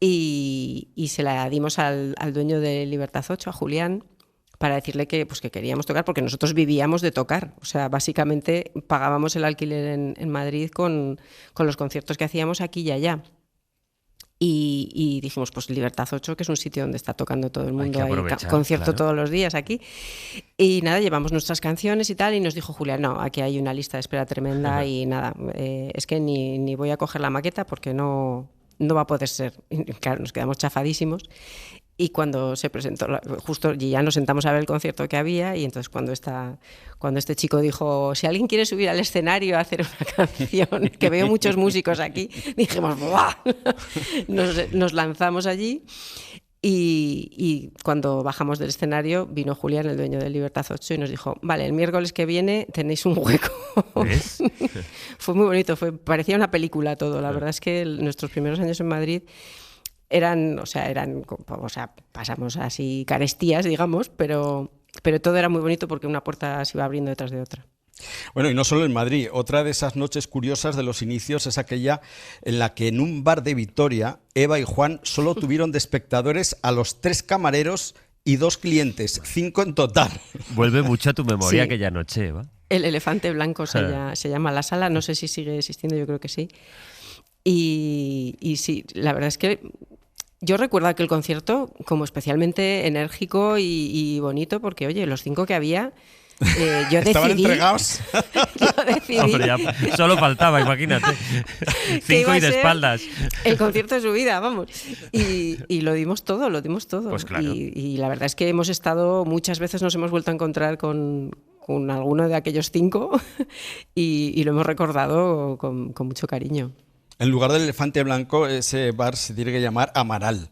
y se la dimos al dueño de Libertad 8, a Julián, para decirle que queríamos tocar, porque nosotros vivíamos de tocar. O sea, básicamente pagábamos el alquiler en Madrid con los conciertos que hacíamos aquí y allá. Y dijimos, pues Libertad 8, que es un sitio donde está tocando todo el mundo, hay concierto todos los días aquí. Y nada, llevamos nuestras canciones y tal, y nos dijo Julián, no, aquí hay una lista de espera tremenda y nada, es que ni voy a coger la maqueta porque no va a poder ser. Y claro, nos quedamos chafadísimos. Y cuando se presentó, justo ya nos sentamos a ver el concierto que había, y entonces cuando este chico dijo, si alguien quiere subir al escenario a hacer una canción, que veo muchos músicos aquí, dijimos, ¡buah! Nos lanzamos allí, y cuando bajamos del escenario vino Julián, el dueño de Libertad 8, y nos dijo, vale, el miércoles que viene tenéis un hueco. ¿Ves? Fue muy bonito, parecía una película todo. La verdad es que nuestros primeros años en Madrid pasamos así carestías, digamos, pero todo era muy bonito porque una puerta se iba abriendo detrás de otra. Bueno, y no solo en Madrid. Otra de esas noches curiosas de los inicios es aquella en la que en un bar de Vitoria, Eva y Juan solo tuvieron de espectadores a los 3 camareros y 2 clientes, 5 en total. Vuelve mucho a tu memoria aquella noche, Eva. El Elefante Blanco se llama la sala, no sé si sigue existiendo, yo creo que sí. Y sí, la verdad es que yo recuerdo aquel concierto como especialmente enérgico y bonito, porque, oye, los 5 que había, yo decidí... ¿Estaban entregados? Yo decidí... Hombre, ya solo faltaba, imagínate. 5 y de espaldas. El concierto de su vida, vamos. Y lo dimos todo. Pues claro. Y la verdad es que hemos estado, muchas veces nos hemos vuelto a encontrar con alguno de aquellos 5 y lo hemos recordado con mucho cariño. En lugar del Elefante Blanco, ese bar se tiene que llamar Amaral.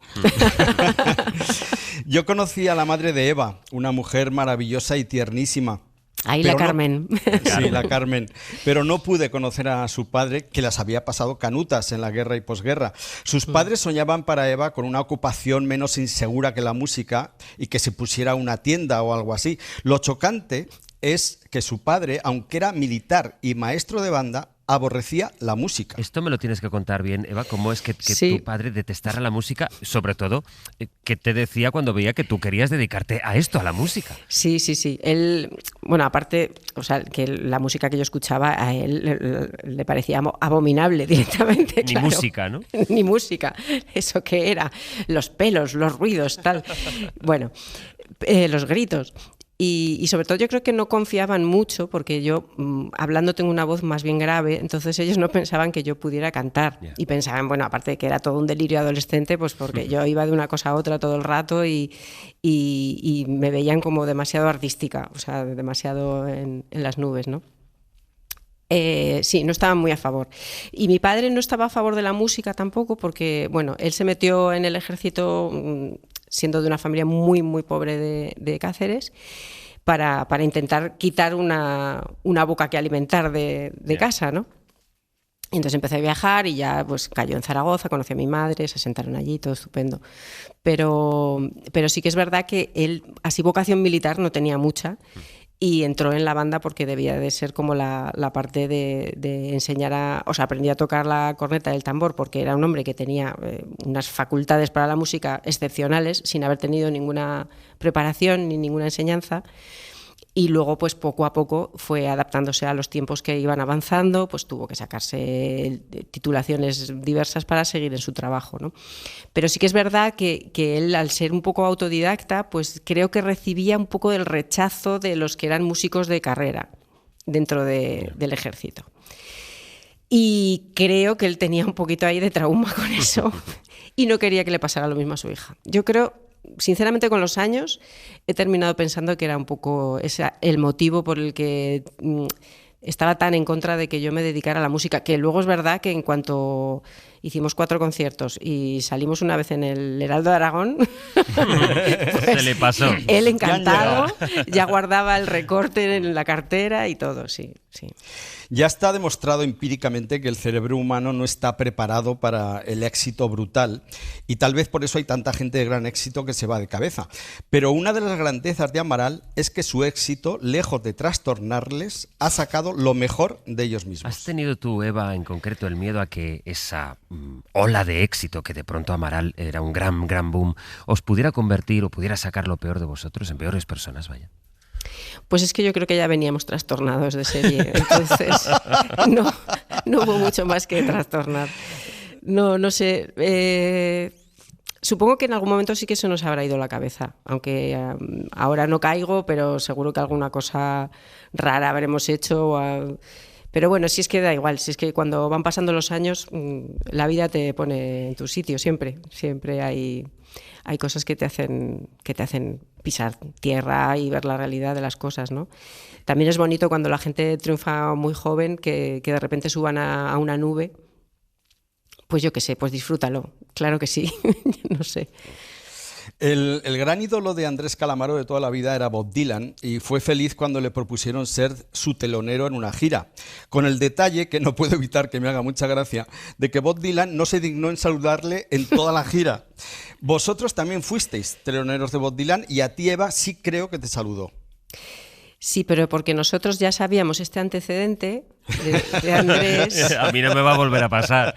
Yo conocí a la madre de Eva, una mujer maravillosa y tiernísima. Ahí la Carmen. Sí, la Carmen. Pero no pude conocer a su padre, que las había pasado canutas en la guerra y posguerra. Sus padres soñaban para Eva con una ocupación menos insegura que la música y que se pusiera una tienda o algo así. Lo chocante es que su padre, aunque era militar y maestro de banda, aborrecía la música. Esto me lo tienes que contar bien, Eva, cómo es que tu padre detestara la música, sobre todo, ¿qué te decía cuando veía que tú querías dedicarte a esto, a la música? Sí. Él, bueno, aparte, o sea, que la música que yo escuchaba a él le parecía abominable directamente. Ni música, ¿no? Ni música. ¿Eso qué era? Los pelos, los ruidos, tal. Bueno, los gritos. Y sobre todo yo creo que no confiaban mucho porque yo, hablando, tengo una voz más bien grave, entonces ellos no pensaban que yo pudiera cantar. Yeah. Y pensaban, bueno, aparte de que era todo un delirio adolescente, pues porque yo iba de una cosa a otra todo el rato y me veían como demasiado artística, o sea, demasiado en las nubes, ¿no? Sí, no estaban muy a favor. Y mi padre no estaba a favor de la música tampoco porque, bueno, él se metió en el ejército siendo de una familia muy, muy pobre de Cáceres para intentar quitar una boca que alimentar de casa, ¿no? Y entonces empecé a viajar y ya pues cayó en Zaragoza, conocí a mi madre, se asentaron allí, todo estupendo. Pero sí que es verdad que él, así vocación militar, no tenía mucha. y entró en la banda porque debía de ser como la parte de enseñar o sea, aprendía a tocar la corneta y el tambor porque era un hombre que tenía unas facultades para la música excepcionales sin haber tenido ninguna preparación ni ninguna enseñanza. Y luego, pues poco a poco fue adaptándose a los tiempos que iban avanzando, pues tuvo que sacarse titulaciones diversas para seguir en su trabajo, ¿no? Pero sí que es verdad que él, al ser un poco autodidacta, pues creo que recibía un poco del rechazo de los que eran músicos de carrera dentro del ejército. Y creo que él tenía un poquito ahí de trauma con eso y no quería que le pasara lo mismo a su hija. Yo creo... Sinceramente, con los años he terminado pensando que era un poco el motivo por el que estaba tan en contra de que yo me dedicara a la música, que luego es verdad que en cuanto hicimos 4 conciertos y salimos una vez en el Heraldo de Aragón, pues se le pasó. Él encantado, ya guardaba el recorte en la cartera y todo, sí. Ya está demostrado empíricamente que el cerebro humano no está preparado para el éxito brutal y tal vez por eso hay tanta gente de gran éxito que se va de cabeza. Pero una de las grandezas de Amaral es que su éxito, lejos de trastornarles, ha sacado lo mejor de ellos mismos. ¿Has tenido tú, Eva, en concreto el miedo a que esa ola de éxito, que de pronto Amaral era un gran boom, os pudiera convertir o pudiera sacar lo peor de vosotros, en peores personas, vaya? Pues es que yo creo que ya veníamos trastornados de serie, entonces no hubo mucho más que trastornar. No sé, supongo que en algún momento sí que se nos habrá ido la cabeza, aunque ahora no caigo, pero seguro que alguna cosa rara habremos hecho. Pero bueno, si es que da igual, si es que cuando van pasando los años la vida te pone en tu sitio, siempre hay cosas que te hacen pisar tierra y ver la realidad de las cosas, ¿no? También es bonito cuando la gente triunfa muy joven, que de repente suban a una nube. Pues yo qué sé, pues disfrútalo, claro que sí, no sé. El gran ídolo de Andrés Calamaro de toda la vida era Bob Dylan y fue feliz cuando le propusieron ser su telonero en una gira, con el detalle, que no puedo evitar que me haga mucha gracia, de que Bob Dylan no se dignó en saludarle en toda la gira. Vosotros también fuisteis teloneros de Bob Dylan y a ti, Eva, sí creo que te saludó. Sí, pero porque nosotros ya sabíamos este antecedente de Andrés. A mí no me va a volver a pasar.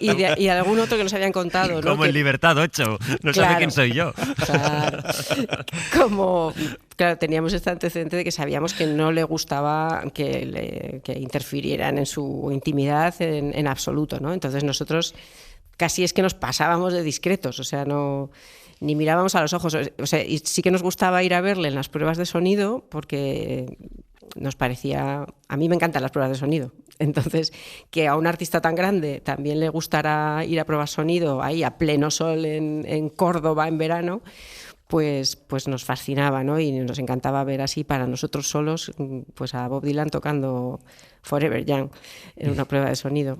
y algún otro que nos habían contado, ¿no? Como en Libertad 8, no sabe quién soy yo. Claro. Claro, teníamos este antecedente de que sabíamos que no le gustaba que interfirieran en su intimidad en absoluto, ¿no? Entonces nosotros casi es que nos pasábamos de discretos, o sea, ni mirábamos a los ojos. O sea, y sí que nos gustaba ir a verle en las pruebas de sonido porque nos parecía... A mí me encantan las pruebas de sonido. Entonces, que a un artista tan grande también le gustara ir a pruebas de sonido ahí a pleno sol en Córdoba en verano, pues nos fascinaba, ¿no? Y nos encantaba ver así para nosotros solos pues a Bob Dylan tocando Forever Young en una prueba de sonido.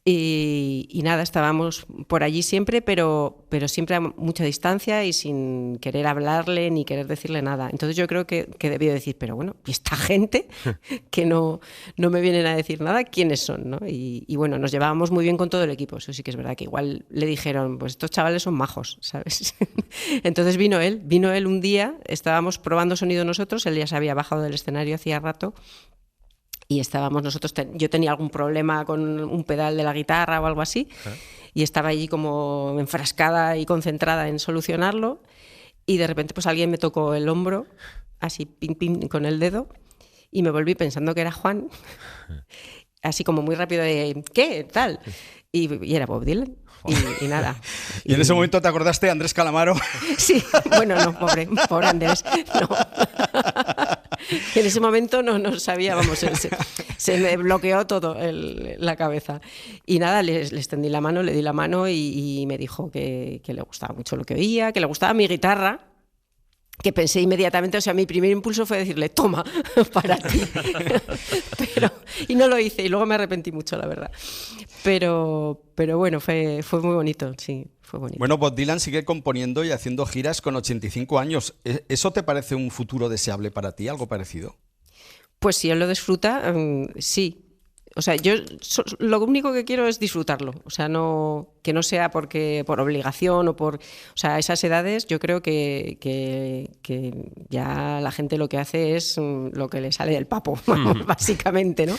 Y nada, estábamos por allí siempre, pero siempre a mucha distancia y sin querer hablarle ni querer decirle nada. Entonces yo creo que debió decir, pero bueno, ¿y esta gente que no me vienen a decir nada, quiénes son, ¿no? Y bueno, nos llevábamos muy bien con todo el equipo. Eso sí que es verdad, que igual le dijeron, pues estos chavales son majos, ¿sabes? Entonces vino él un día, estábamos probando sonido nosotros, él ya se había bajado del escenario hacía rato. Y estábamos nosotros, yo tenía algún problema con un pedal de la guitarra o algo así, y estaba allí como enfrascada y concentrada en solucionarlo, y de repente pues alguien me tocó el hombro, así ping ping con el dedo, y me volví pensando que era Juan, así como muy rápido de ¿qué? Tal, y era Bob Dylan. Y nada. ¿Y en ese momento te acordaste de Andrés Calamaro? Sí, bueno, no, pobre Andrés, no. En ese momento no sabía, vamos, se me bloqueó todo la cabeza. Y nada, le extendí la mano, le di la mano y me dijo que le gustaba mucho lo que oía, que le gustaba mi guitarra, que pensé inmediatamente, o sea, mi primer impulso fue decirle, toma, para ti. Y no lo hice, y luego me arrepentí mucho, la verdad. Pero bueno, fue muy bonito, sí, fue bonito. Bueno, Bob Dylan sigue componiendo y haciendo giras con 85 años. ¿Eso te parece un futuro deseable para ti, algo parecido? Pues si él lo disfruta, sí. O sea, yo lo único que quiero es disfrutarlo. O sea, que no sea por obligación o por... O sea, a esas edades yo creo que ya la gente lo que hace es lo que le sale del papo, básicamente, ¿no?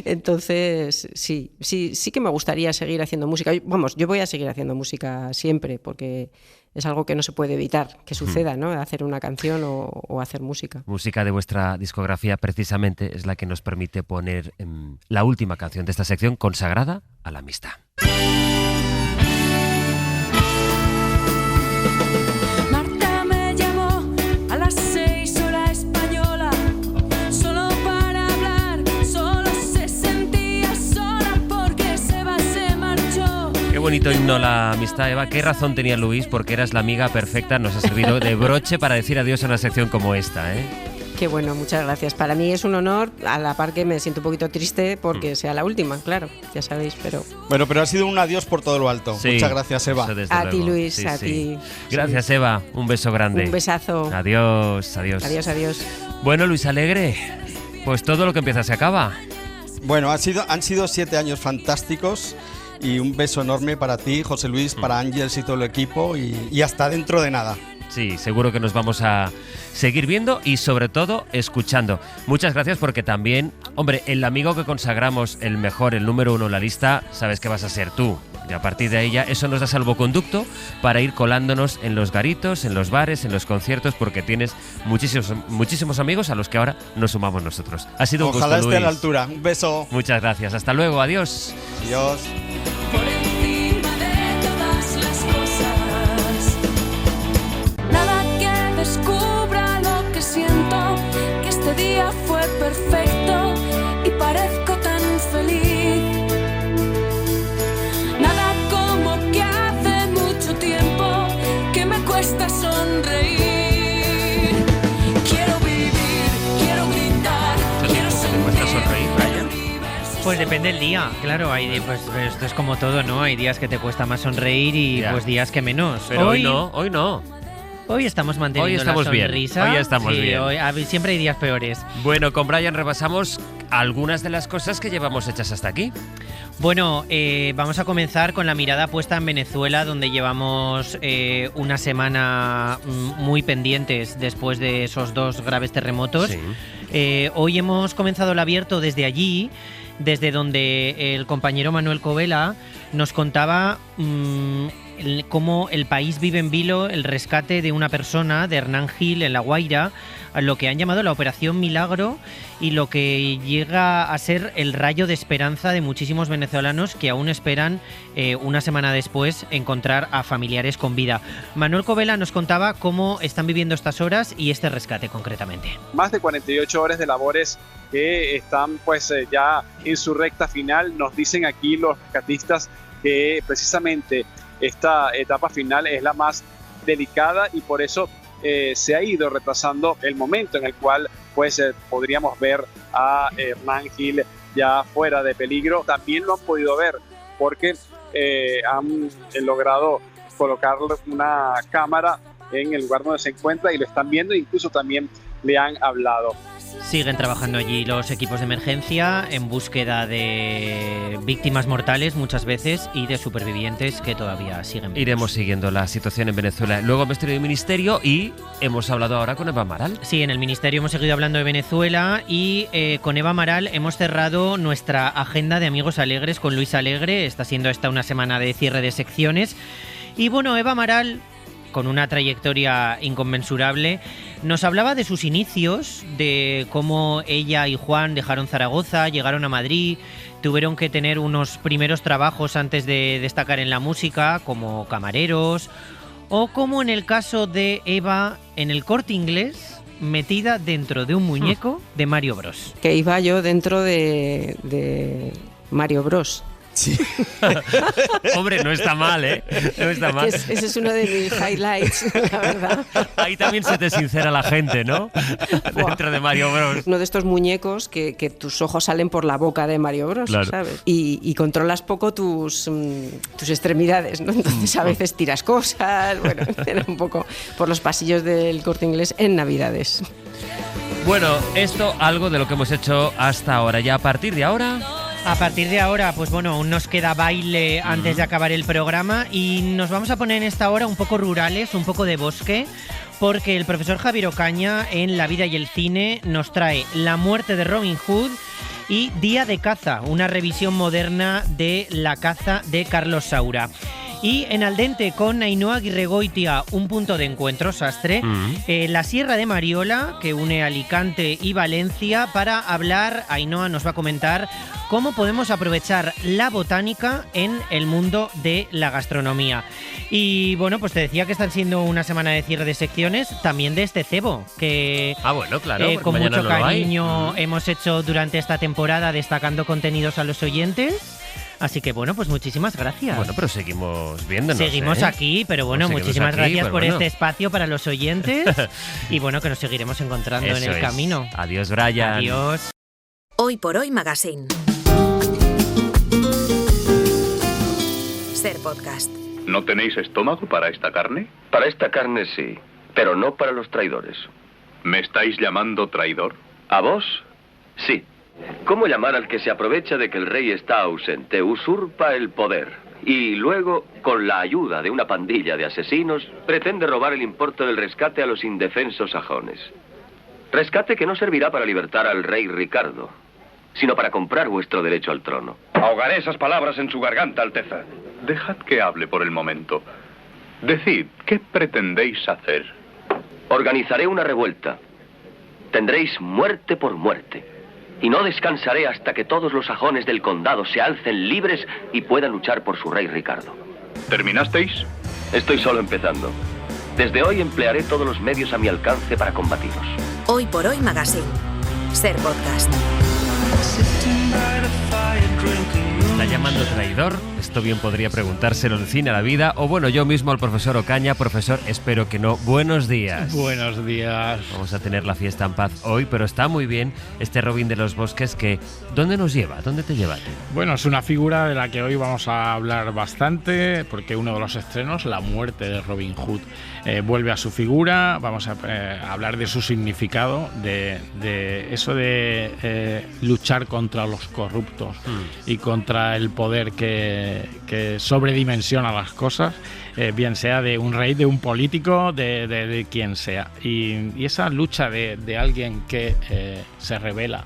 Entonces, sí que me gustaría seguir haciendo música. Vamos, yo voy a seguir haciendo música siempre, porque es algo que no se puede evitar que suceda, ¿no? Hacer una canción o hacer música. Música de vuestra discografía precisamente es la que nos permite poner la última canción de esta sección consagrada a la amistad. Marta me llamó a las 6 hora española, solo para hablar, solo se sentía sola porque Seba se marchó. Qué bonito himno la amistad, Eva. ¿Qué razón tenía Luis? Porque eras la amiga perfecta. Nos ha servido de broche para decir adiós a una sección como esta, ¿eh? Qué bueno, muchas gracias. Para mí es un honor, a la par que me siento un poquito triste porque sea la última, claro, ya sabéis, pero... Bueno, pero ha sido un adiós por todo lo alto. Sí, muchas gracias, Eva. A ti, Luis, a ti. Gracias, Eva. Un beso grande. Un besazo. Adiós. Adiós. Bueno, Luis Alegre, pues todo lo que empieza se acaba. Bueno, han sido 7 años fantásticos y un beso enorme para ti, José Luis, para Ángeles y todo el equipo y hasta dentro de nada. Sí, seguro que nos vamos a seguir viendo y sobre todo escuchando. Muchas gracias porque también, hombre, el amigo que consagramos el mejor, el número 1 en la lista, sabes que vas a ser tú. Y a partir de ahí ya eso nos da salvoconducto para ir colándonos en los garitos, en los bares, en los conciertos, porque tienes muchísimos amigos a los que ahora nos sumamos nosotros. Ha sido un gusto, Ojalá Luis. esté a la altura. Un beso. Muchas gracias. Hasta luego. Adiós. Adiós. Por encima de todas las cosas, nada que descubra lo que siento, que este día fue perfecto y parezco tan feliz. Nada como que hace mucho tiempo que me cuesta sonreír. Quiero vivir, quiero gritar, quiero sentir. ¿Te cuesta sonreír, Brian? Pues depende del día, claro, pues esto es como todo, ¿no? Hay días que te cuesta más sonreír y Ya. pues días que menos. Pero hoy no. Hoy estamos manteniendo Hoy estamos la bien, sonrisa. hoy estamos Sí, bien. Siempre hay días peores. Bueno, con Brian repasamos algunas de las cosas que llevamos hechas hasta aquí. Bueno, vamos a comenzar con la mirada puesta en Venezuela, donde llevamos una semana muy pendientes después de esos 2 graves terremotos. Sí. Hoy hemos comenzado el abierto desde allí, desde donde el compañero Manuel Covela nos contaba cómo el país vive en vilo el rescate de una persona, de Hernán Gil, en La Guaira, a lo que han llamado la Operación Milagro y lo que llega a ser el rayo de esperanza de muchísimos venezolanos que aún esperan una semana después encontrar a familiares con vida. Manuel Covela nos contaba cómo están viviendo estas horas y este rescate concretamente. Más de 48 horas de labores que están pues ya en su recta final. Nos dicen aquí los rescatistas que precisamente esta etapa final es la más delicada y por eso se ha ido retrasando el momento en el cual pues podríamos ver a Hernán Gil ya fuera de peligro. También lo han podido ver porque han logrado colocarle una cámara en el lugar donde se encuentra y lo están viendo, incluso también le han hablado. Siguen trabajando allí los equipos de emergencia en búsqueda de víctimas mortales muchas veces y de supervivientes que todavía siguen vivos. Iremos siguiendo la situación en Venezuela. Luego hemos tenido el ministerio y hemos hablado ahora con Eva Amaral. Sí, en el ministerio hemos seguido hablando de Venezuela y con Eva Amaral hemos cerrado nuestra agenda de Amigos Alegres con Luis Alegre. Está siendo esta una semana de cierre de secciones. Y bueno, Eva Amaral, con una trayectoria inconmensurable, nos hablaba de sus inicios, de cómo ella y Juan dejaron Zaragoza, llegaron a Madrid, tuvieron que tener unos primeros trabajos antes de destacar en la música, como camareros, o como en el caso de Eva en el Corte Inglés, metida dentro de un muñeco de Mario Bros. Que iba yo dentro de Mario Bros. Sí. Hombre, no está mal, ¿eh? No está mal. Ese es uno de mis highlights, la verdad. Ahí también se te sincera la gente, ¿no? Dentro de Mario Bros. Uno de estos muñecos que tus ojos salen por la boca de Mario Bros, Claro. ¿sabes? Y controlas poco tus extremidades, ¿no? Entonces a veces tiras cosas, bueno, era un poco por los pasillos del Corte Inglés en Navidades. Bueno, esto algo de lo que hemos hecho hasta ahora. Ya a partir de ahora... A partir de ahora, pues bueno, aún nos queda baile antes de acabar el programa y nos vamos a poner en esta hora un poco rurales, un poco de bosque, porque el profesor Javier Ocaña en La vida y el cine nos trae La muerte de Robin Hood y Día de caza, una revisión moderna de la caza de Carlos Saura. Y en Al dente con Ainhoa Aguirregoitia, un punto de encuentro, Sastre, la Sierra de Mariola, que une Alicante y Valencia, para hablar, Ainhoa nos va a comentar cómo podemos aprovechar la botánica en el mundo de la gastronomía. Y bueno, pues te decía que están siendo una semana de cierre de secciones, también de este cebo, que bueno, claro, con mucho no cariño hemos hecho durante esta temporada, destacando contenidos a los oyentes. Así que bueno, pues muchísimas gracias. Bueno, pero seguimos viéndonos. Seguimos aquí, pero bueno, muchísimas gracias por este espacio para los oyentes. Y bueno, que nos seguiremos encontrando en el camino. Adiós, Brian. Adiós. Hoy por Hoy Magazine. Ser podcast. ¿No tenéis estómago para esta carne? Para esta carne sí, pero no para los traidores. ¿Me estáis llamando traidor? ¿A vos? Sí. ¿Cómo llamar al que se aprovecha de que el rey está ausente, usurpa el poder y luego, con la ayuda de una pandilla de asesinos, pretende robar el importe del rescate a los indefensos sajones? Rescate que no servirá para libertar al rey Ricardo, sino para comprar vuestro derecho al trono. Ahogaré esas palabras en su garganta, Alteza. Dejad que hable por el momento. Decid, ¿qué pretendéis hacer? Organizaré una revuelta. Tendréis muerte por muerte. Y no descansaré hasta que todos los sajones del condado se alcen libres y puedan luchar por su rey Ricardo. ¿Terminasteis? Estoy solo empezando. Desde hoy emplearé todos los medios a mi alcance para combatiros. Hoy por Hoy Magazine. Ser podcast. ¿Está llamando traidor? Esto bien podría preguntárselo en Cine a la Vida, o bueno, yo mismo al profesor Ocaña. Profesor, espero que no. Buenos días. Buenos días. Vamos a tener la fiesta en paz hoy, pero está muy bien este Robin de los Bosques que... ¿Dónde nos lleva? ¿Dónde te lleva? Bueno, es una figura de la que hoy vamos a hablar bastante, porque uno de los estrenos, La muerte de Robin Hood, vuelve a su figura. Vamos a hablar de su significado, de eso de luchar contra los corruptos y contra el poder que sobredimensiona las cosas, bien sea de un rey, de un político, de quien sea. Y esa lucha de alguien que se rebela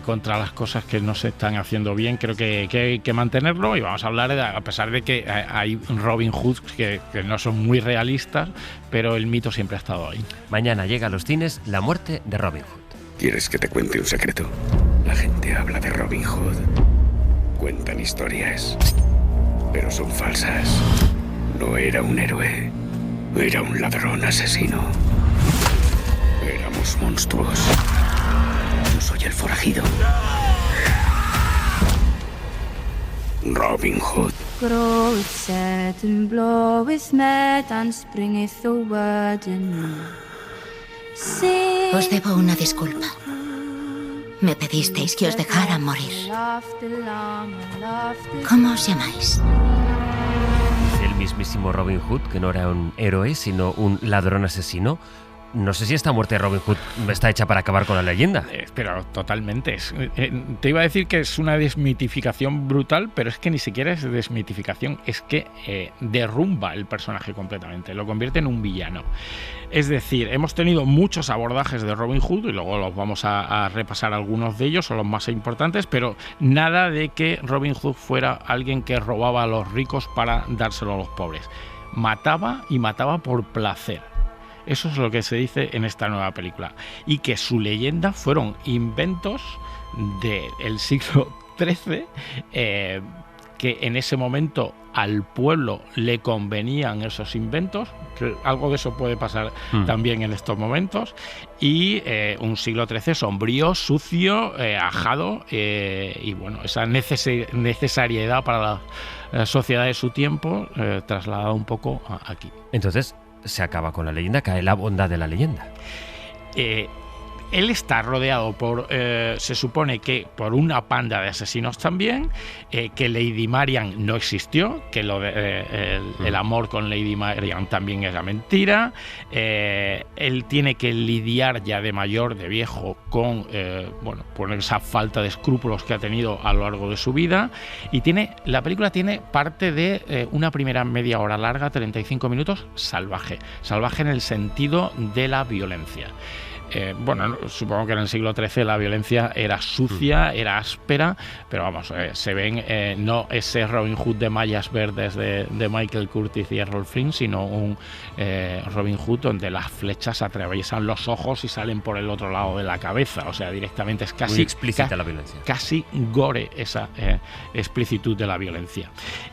contra las cosas que no se están haciendo bien, creo que hay que mantenerlo. Y vamos a hablar, a pesar de que hay Robin Hood que no son muy realistas, pero el mito siempre ha estado ahí. Mañana llega a los cines La muerte de Robin Hood. ¿Quieres que te cuente un secreto? La gente habla de Robin Hood. Cuentan historias, pero son falsas. No era un héroe, era un ladrón asesino. Éramos monstruos. Yo soy el forajido. Robin Hood. Os debo una disculpa. Me pedisteis que os dejara morir. ¿Cómo os llamáis? El mismísimo Robin Hood, que no era un héroe, sino un ladrón asesino. No sé si esta muerte de Robin Hood está hecha para acabar con la leyenda. Pero totalmente. Te iba a decir que es una desmitificación brutal, pero es que ni siquiera es desmitificación, es que derrumba el personaje completamente, lo convierte en un villano. Es decir, hemos tenido muchos abordajes de Robin Hood y luego los vamos a repasar algunos de ellos, son los más importantes, pero nada de que Robin Hood fuera alguien que robaba a los ricos para dárselo a los pobres. Mataba y mataba por placer. Eso es lo que se dice en esta nueva película. Y que su leyenda fueron inventos del siglo XIII, que en ese momento al pueblo le convenían esos inventos, que algo de eso puede pasar también en estos momentos, y un siglo XIII sombrío, sucio, ajado, y bueno, esa necesariedad para la sociedad de su tiempo, trasladada un poco aquí. Entonces, se acaba con la leyenda, cae la bondad de la leyenda. él está rodeado por, se supone que por una panda de asesinos también, que Lady Marian no existió, que el amor con Lady Marian también era mentira. Él tiene que lidiar ya de mayor, de viejo, con por esa falta de escrúpulos que ha tenido a lo largo de su vida. Y la película tiene parte de una primera media hora larga, 35 minutos, salvaje en el sentido de la violencia. Supongo que en el siglo XIII la violencia era sucia, era áspera, pero vamos, se ven no ese Robin Hood de mallas verdes de Michael Curtiz y Errol Flynn, sino un Robin Hood donde las flechas atraviesan los ojos y salen por el otro lado de la cabeza, o sea, directamente es casi... Muy explícita la violencia. Casi gore esa explicitud de la violencia.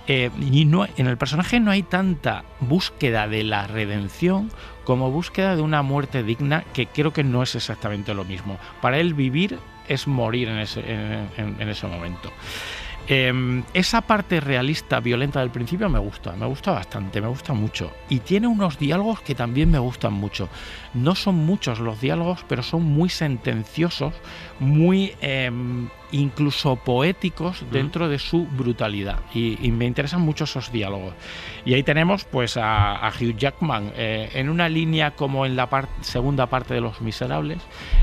Y en el personaje no hay tanta búsqueda de la redención como búsqueda de una muerte digna, que creo que no es exactamente lo mismo. Para él vivir es morir en ese momento. Esa parte realista, violenta del principio me gusta bastante, me gusta mucho. Y tiene unos diálogos que también me gustan mucho. No son muchos los diálogos, pero son muy sentenciosos, muy incluso poéticos dentro de su brutalidad. Y me interesan mucho esos diálogos. Y ahí tenemos pues a Hugh Jackman en una línea como en la segunda parte de Los Miserables,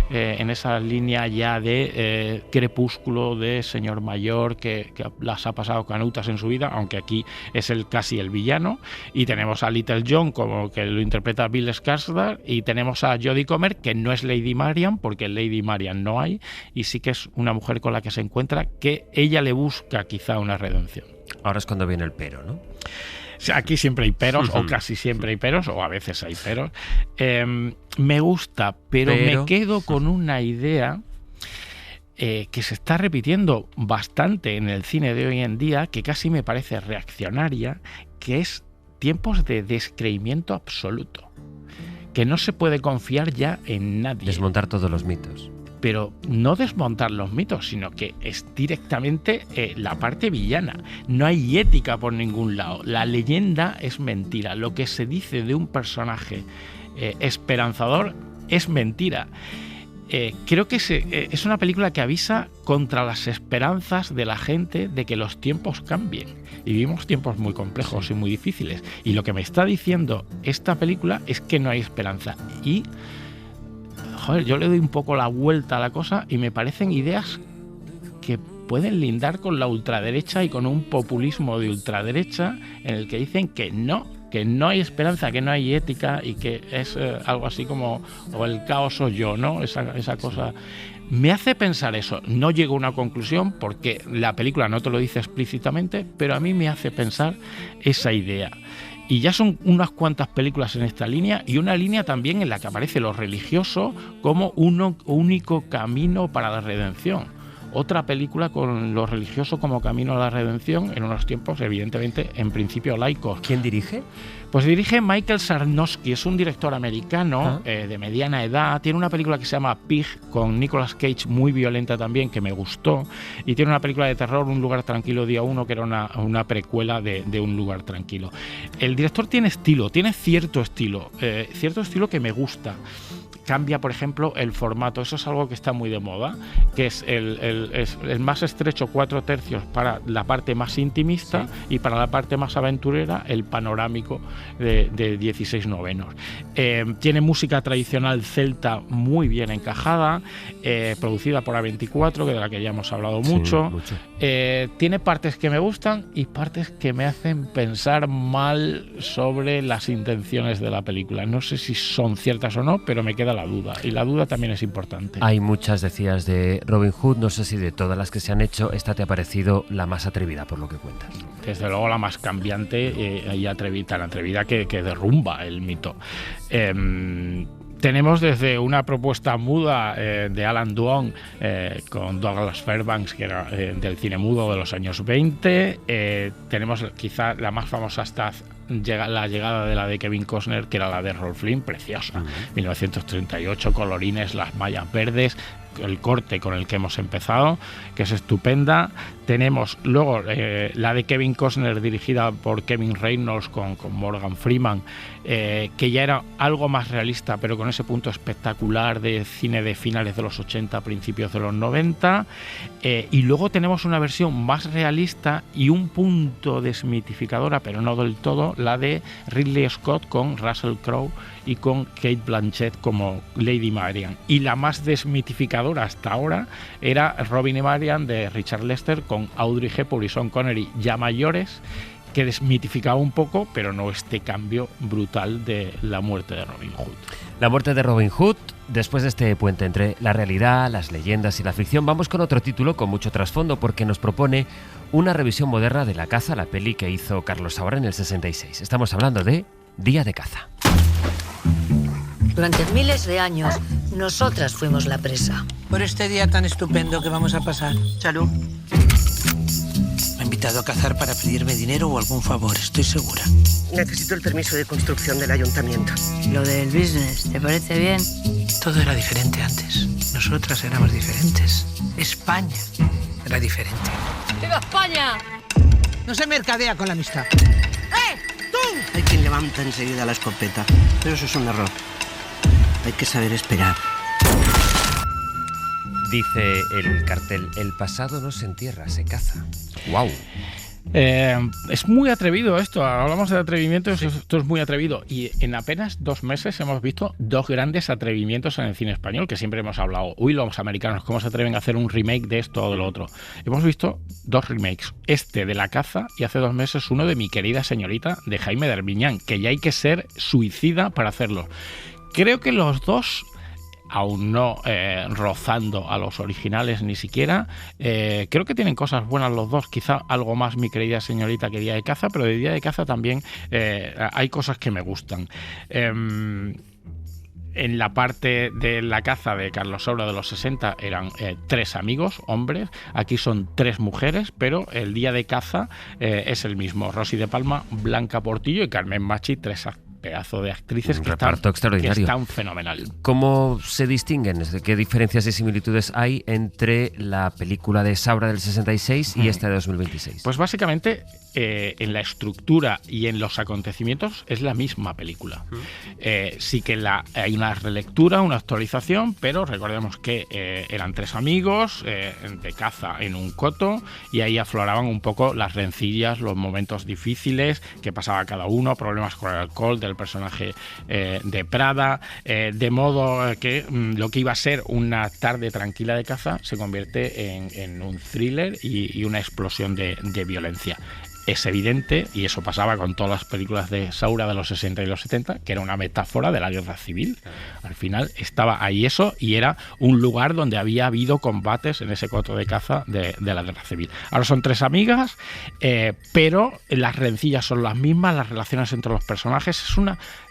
en esa línea ya de crepúsculo, de señor mayor que las ha pasado canutas en su vida, aunque aquí es casi el villano. Y tenemos a Little John, como que lo interpreta Bill Skarsgård, y tenemos a Jodie Comer, que no es Lady Marian, porque Lady Marian no hay, y sí que es una mujer con la que se encuentra, que ella le busca quizá una redención. Ahora es cuando viene el pero, ¿no? Aquí siempre hay peros, o casi siempre hay peros, o a veces hay peros. Me gusta, pero me quedo con una idea que se está repitiendo bastante en el cine de hoy en día, que casi me parece reaccionaria, que es tiempos de descreimiento absoluto. Que no se puede confiar ya en nadie. Desmontar todos los mitos. Pero no desmontar los mitos, sino que es directamente la parte villana. No hay ética por ningún lado. La leyenda es mentira. Lo que se dice de un personaje esperanzador es mentira. Creo que es una película que avisa contra las esperanzas de la gente de que los tiempos cambien. Y vivimos tiempos muy complejos y muy difíciles. Y lo que me está diciendo esta película es que no hay esperanza. Y yo le doy un poco la vuelta a la cosa y me parecen ideas que pueden lindar con la ultraderecha y con un populismo de ultraderecha en el que dicen que no hay esperanza, que no hay ética y que es algo así como o el caos soy yo, ¿no? Esa cosa me hace pensar eso. No llego a una conclusión porque la película no te lo dice explícitamente, pero a mí me hace pensar esa idea. Y ya son unas cuantas películas en esta línea, y una línea también en la que aparece lo religioso como un único camino para la redención. Otra película con lo religioso como camino a la redención en unos tiempos, evidentemente, en principio laicos. ¿Quién dirige? Pues dirige Michael Sarnowski, es un director americano de mediana edad. Tiene una película que se llama Pig, con Nicolas Cage, muy violenta también, que me gustó. Y tiene una película de terror, Un lugar tranquilo, día 1, que era una precuela de Un lugar tranquilo. El director tiene estilo, tiene cierto estilo que me gusta. Cambia, por ejemplo, el formato. Eso es algo que está muy de moda, que es el más estrecho 4/3 para la parte más intimista, y para la parte más aventurera el panorámico de 16/9. Tiene música tradicional celta muy bien encajada, producida por A24, de la que ya hemos hablado mucho. Tiene partes que me gustan y partes que me hacen pensar mal sobre las intenciones de la película. No sé si son ciertas o no, pero me queda la duda, y la duda también es importante. Hay muchas, decías, de Robin Hood. No sé si de todas las que se han hecho, esta te ha parecido la más atrevida, por lo que cuentas. Desde luego la más cambiante y tan atrevida que derrumba el mito. Tenemos desde una propuesta muda de Alan Dwan con Douglas Fairbanks, que era del cine mudo de los años 20. Tenemos quizá la más famosa la llegada de la de Kevin Costner, que era la de Errol Flynn, preciosa. 1938, colorines, las mallas verdes, el corte con el que hemos empezado, que es estupenda. Tenemos luego la de Kevin Costner, dirigida por Kevin Reynolds con Morgan Freeman, que ya era algo más realista, pero con ese punto espectacular de cine de finales de los 80, principios de los 90. Y luego tenemos una versión más realista y un punto desmitificadora, pero no del todo, la de Ridley Scott con Russell Crowe y con Cate Blanchett como Lady Marian. Y la más desmitificadora hasta ahora era Robin y Marian de Richard Lester con Audrey Hepburn y Sean Connery ya mayores, que desmitificaba un poco, pero no este cambio brutal de la muerte de Robin Hood. La muerte de Robin Hood. Después de este puente entre la realidad, las leyendas y la ficción, vamos con otro título con mucho trasfondo, porque nos propone una revisión moderna de La caza, la peli que hizo Carlos Saura en el 66. Estamos hablando de Día de caza. Durante miles de años, nosotras fuimos la presa. Por este día tan estupendo que vamos a pasar. Salud. Me ha invitado a cazar para pedirme dinero o algún favor, estoy segura. Necesito el permiso de construcción del ayuntamiento. Lo del business, ¿te parece bien? Todo era diferente antes. Nosotras éramos diferentes. España era diferente. ¡Viva España! No se mercadea con la amistad. ¡Tú! Hay quien levanta enseguida la escopeta, pero eso es un error. Hay que saber esperar. Dice el cartel, el pasado no se entierra, se caza. ¡Wow! Es muy atrevido esto, hablamos de atrevimiento, esto es muy atrevido, y en apenas 2 meses hemos visto 2 grandes atrevimientos en el cine español, que siempre hemos hablado, los americanos, ¿cómo se atreven a hacer un remake de esto o de lo otro? Hemos visto 2 remakes, este de La caza y hace 2 meses uno de Mi querida señorita, de Jaime Darmiñán, que ya hay que ser suicida para hacerlo. Creo que los dos, aún no rozando a los originales ni siquiera, creo que tienen cosas buenas los dos, quizá algo más Mi querida señorita que Día de caza, pero de Día de caza también hay cosas que me gustan. En la parte de La caza de Carlos Saura de los 60 eran 3 amigos, hombres, aquí son 3 mujeres, pero el Día de caza es el mismo, Rosy de Palma, Blanca Portillo y Carmen Machi, 3 pedazo de actrices que están fenomenal. ¿Cómo se distinguen? ¿Qué diferencias y similitudes hay entre la película de Saura del 66 y esta de 2026? Pues básicamente en la estructura y en los acontecimientos es la misma película. Sí que hay una relectura, una actualización, pero recordemos que eran 3 amigos de caza en un coto y ahí afloraban un poco las rencillas, los momentos difíciles que pasaba cada uno, problemas con el alcohol del personaje de Prada, de modo que lo que iba a ser una tarde tranquila de caza se convierte en un thriller y una explosión de violencia. Es evidente, y eso pasaba con todas las películas de Saura de los 60 y los 70, que era una metáfora de la guerra civil. Al final estaba ahí eso y era un lugar donde había habido combates en ese coto de caza de la guerra civil. Ahora son 3 amigas, pero las rencillas son las mismas, las relaciones entre los personajes.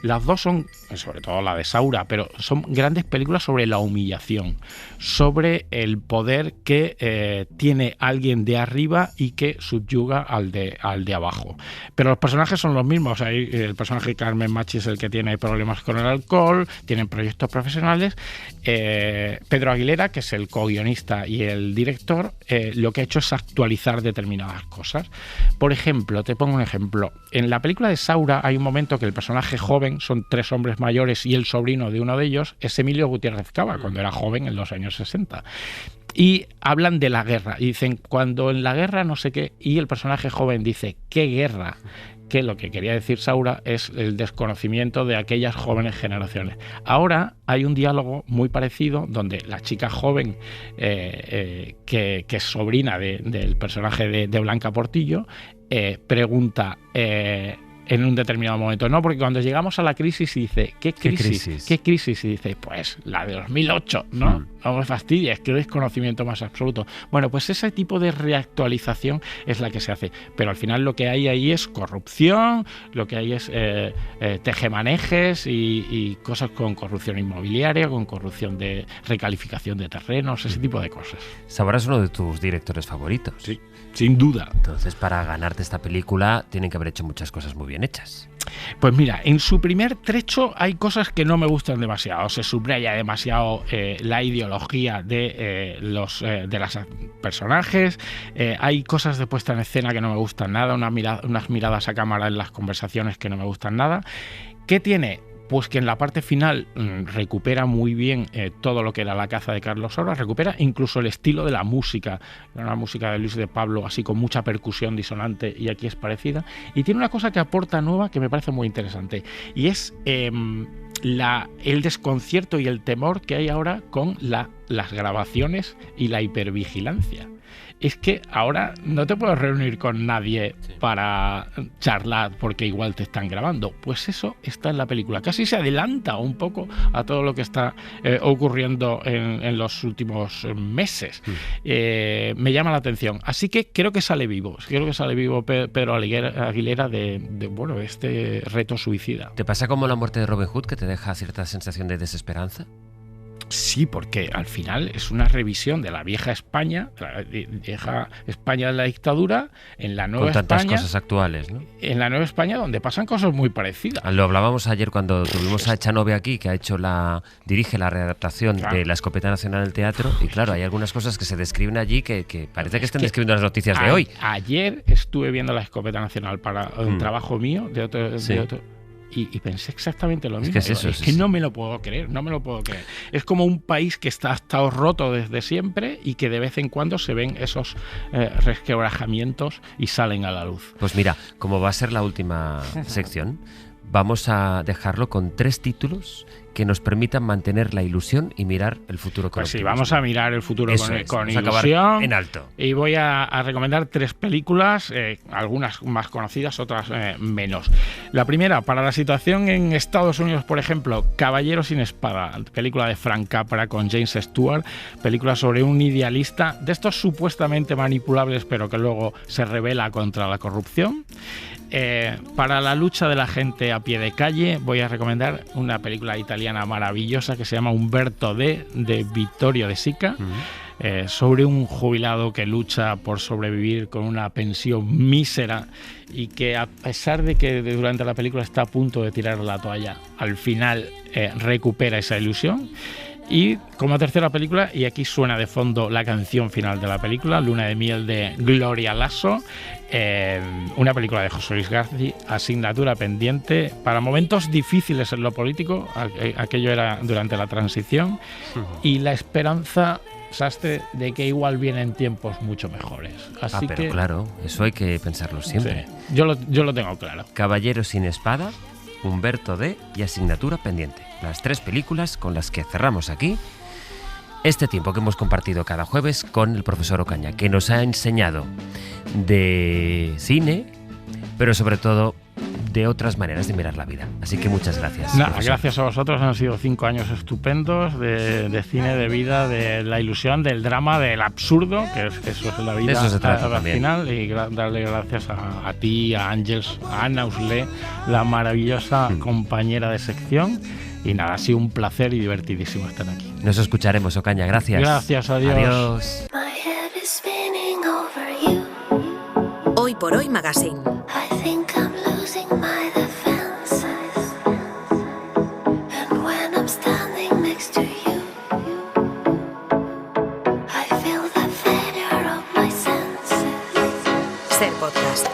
Las dos son, sobre todo la de Saura, pero son grandes películas sobre la humillación, sobre el poder que tiene alguien de arriba y que subyuga al de abajo. Pero los personajes son los mismos. El personaje de Carmen Machi es el que tiene problemas con el alcohol, tienen proyectos profesionales. Pedro Aguilera, que es el co-guionista y el director, lo que ha hecho es actualizar determinadas cosas. Por ejemplo, te pongo un ejemplo. En la película de Saura hay un momento que el personaje joven, son 3 hombres mayores y el sobrino de uno de ellos es Emilio Gutiérrez Cava, cuando era joven en los años 60. Y hablan de la guerra y dicen, cuando en la guerra no sé qué, y el personaje joven dice, ¿qué guerra? Que lo que quería decir Saura es el desconocimiento de aquellas jóvenes generaciones. Ahora hay un diálogo muy parecido donde la chica joven, que es sobrina del personaje de Blanca Portillo, pregunta en un determinado momento. No, porque cuando llegamos a la crisis y dice, ¿qué crisis? ¿Qué crisis? Y dice, pues la de 2008, ¿no? No me fastidies, que desconocimiento más absoluto. Bueno, pues ese tipo de reactualización es la que se hace. Pero al final lo que hay ahí es corrupción, lo que hay es tejemanejes y cosas con corrupción inmobiliaria, con corrupción de recalificación de terrenos, ese tipo de cosas. Saura es uno de tus directores favoritos. Sí, sin duda. Entonces, para ganarte esta película, tienen que haber hecho muchas cosas muy bien. bien hechas. Pues mira, en su primer trecho hay cosas que no me gustan demasiado. Se subraya demasiado la ideología de los personajes. Hay cosas de puesta en escena que no me gustan nada. Unas miradas a cámara en las conversaciones que no me gustan nada. ¿Qué tiene? Pues que en la parte final recupera muy bien todo lo que era La caza de Carlos Saura, recupera incluso el estilo de la música, una música de Luis de Pablo, así con mucha percusión disonante, y aquí es parecida, y tiene una cosa que aporta nueva que me parece muy interesante, y es el desconcierto y el temor que hay ahora con las grabaciones y la hipervigilancia. Es que ahora no te puedes reunir con nadie para charlar porque igual te están grabando. Pues eso está en la película. Casi se adelanta un poco a todo lo que está ocurriendo en los últimos meses. Me llama la atención. Así que creo que sale vivo. Creo que sale vivo Pedro Aguilera de este reto suicida. ¿Te pasa como la muerte de Robin Hood, que te deja cierta sensación de desesperanza? Sí, porque al final es una revisión de la vieja España, de la dictadura, en la nueva España. Con tantas cosas actuales, ¿no? En la nueva España, donde pasan cosas muy parecidas. Lo hablábamos ayer cuando tuvimos a Echanove aquí, que dirige la readaptación de La Escopeta Nacional del Teatro, y claro, hay algunas cosas que se describen allí que parece que estén describiendo las noticias de hoy. Ayer estuve viendo La Escopeta Nacional para un trabajo mío de otro. Y pensé exactamente lo mismo. Es que no me lo puedo creer. Es como un país que ha estado roto desde siempre y que de vez en cuando se ven esos resquebrajamientos y salen a la luz. Pues mira, como va a ser la última sección, vamos a dejarlo con 3 títulos que nos permitan mantener la ilusión y mirar el futuro con optimismo. Sí, vamos a mirar el futuro con ilusión. Acabar en alto. Y voy a recomendar 3 películas, algunas más conocidas, otras menos. La primera, para la situación en Estados Unidos, por ejemplo, Caballero sin espada, película de Frank Capra con James Stewart, película sobre un idealista de estos supuestamente manipulables, pero que luego se rebela contra la corrupción. Para la lucha de la gente a pie de calle voy a recomendar una película italiana maravillosa que se llama Umberto D, de Vittorio De Sica, sobre un jubilado que lucha por sobrevivir con una pensión mísera y que, a pesar de que durante la película está a punto de tirar la toalla, al final recupera esa ilusión. Y como tercera película, y aquí suena de fondo la canción final de la película, Luna de miel de Gloria Lasso, una película de José Luis García, Asignatura pendiente, para momentos difíciles en lo político, aquello era durante la transición, y la esperanza, Sastre, de que igual vienen tiempos mucho mejores. Así pero claro, eso hay que pensarlo siempre. Sí, yo lo tengo claro. Caballero sin espada, Umberto D y Asignatura pendiente. Las 3 películas con las que cerramos aquí este tiempo que hemos compartido cada jueves con el profesor Ocaña, que nos ha enseñado de cine, pero sobre todo de otras maneras de mirar la vida. Así que muchas gracias. Gracias a vosotros, han sido 5 años estupendos de cine, de vida, de la ilusión, del drama, del absurdo, que eso es la vida. Eso se trata al final, y darle gracias a ti, a Ángeles, a Ana Usle, la maravillosa compañera de sección. Y nada, ha sido un placer y divertidísimo estar aquí. Nos escucharemos, Ocaña. Gracias. Gracias, adiós. Adiós. Hoy por Hoy Magazine. Ser Podcast.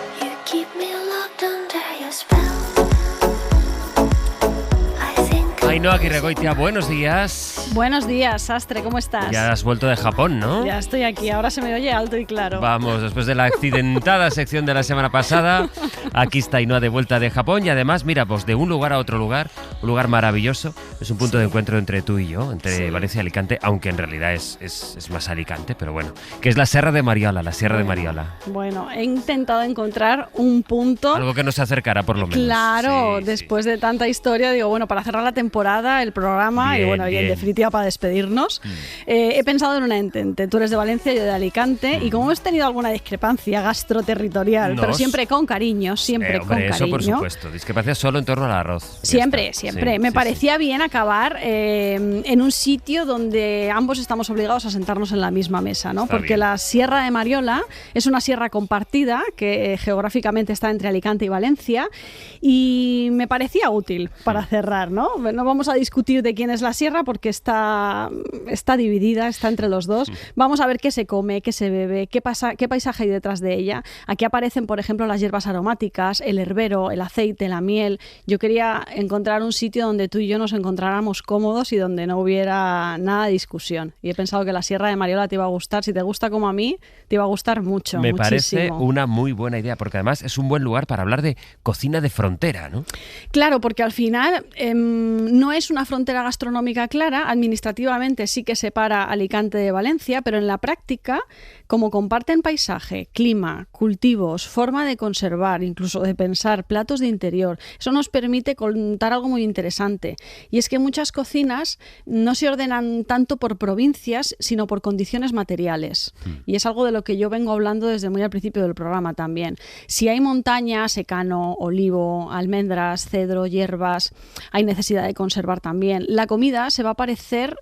Ainhoa Aguirregoitia, buenos días. Buenos días, Sastre, ¿cómo estás? Ya has vuelto de Japón, ¿no? Ya estoy aquí, ahora se me oye alto y claro. Vamos, después de la accidentada sección de la semana pasada, aquí está Ainhoa de vuelta de Japón y además, mira, pues de un lugar a otro lugar, un lugar maravilloso, es un punto de encuentro entre tú y yo, entre Valencia y Alicante, aunque en realidad es más Alicante, pero bueno, que es la Sierra de Mariola, de Mariola. Bueno, he intentado encontrar un punto... Algo que nos acercara, por lo menos. Claro, después de tanta historia, digo, bueno, para cerrar la temporada preparada el programa y bueno, y en definitiva para despedirnos. He pensado en una entente. Tú eres de Valencia, yo de Alicante, y como hemos tenido alguna discrepancia gastroterritorial, pero siempre con cariño, siempre con cariño. Eso por supuesto, discrepancia solo en torno al arroz. Siempre. Sí, Me parecía bien acabar en un sitio donde ambos estamos obligados a sentarnos en la misma mesa, ¿no? Está Porque bien. la Sierra de Mariola es una sierra compartida que geográficamente está entre Alicante y Valencia, y me parecía útil para cerrar, ¿no? No vamos a discutir de quién es la sierra porque está dividida, está entre los dos. Vamos a ver qué se come, qué se bebe, qué paisaje hay detrás de ella. Aquí aparecen, por ejemplo, las hierbas aromáticas, el herbero, el aceite, la miel. Yo quería encontrar un sitio donde tú y yo nos encontráramos cómodos y donde no hubiera nada de discusión. Y he pensado que la Sierra de Mariola te iba a gustar. Si te gusta como a mí, te iba a gustar mucho. Me muchísimo. parece una muy buena idea, porque además es un buen lugar para hablar de cocina de frontera, ¿no? Claro, porque al final no es una frontera gastronómica clara. Administrativamente sí que separa Alicante de Valencia, pero en la práctica, como comparten paisaje, clima, cultivos, forma de conservar, incluso de pensar, platos de interior, eso nos permite contar algo muy interesante. Y es que muchas cocinas no se ordenan tanto por provincias, sino por condiciones materiales. Y es algo de lo que yo vengo hablando desde muy al principio del programa también. Si hay montaña, secano, olivo, almendras, cedro, hierbas, hay necesidad de conservar también. La comida se va a parecer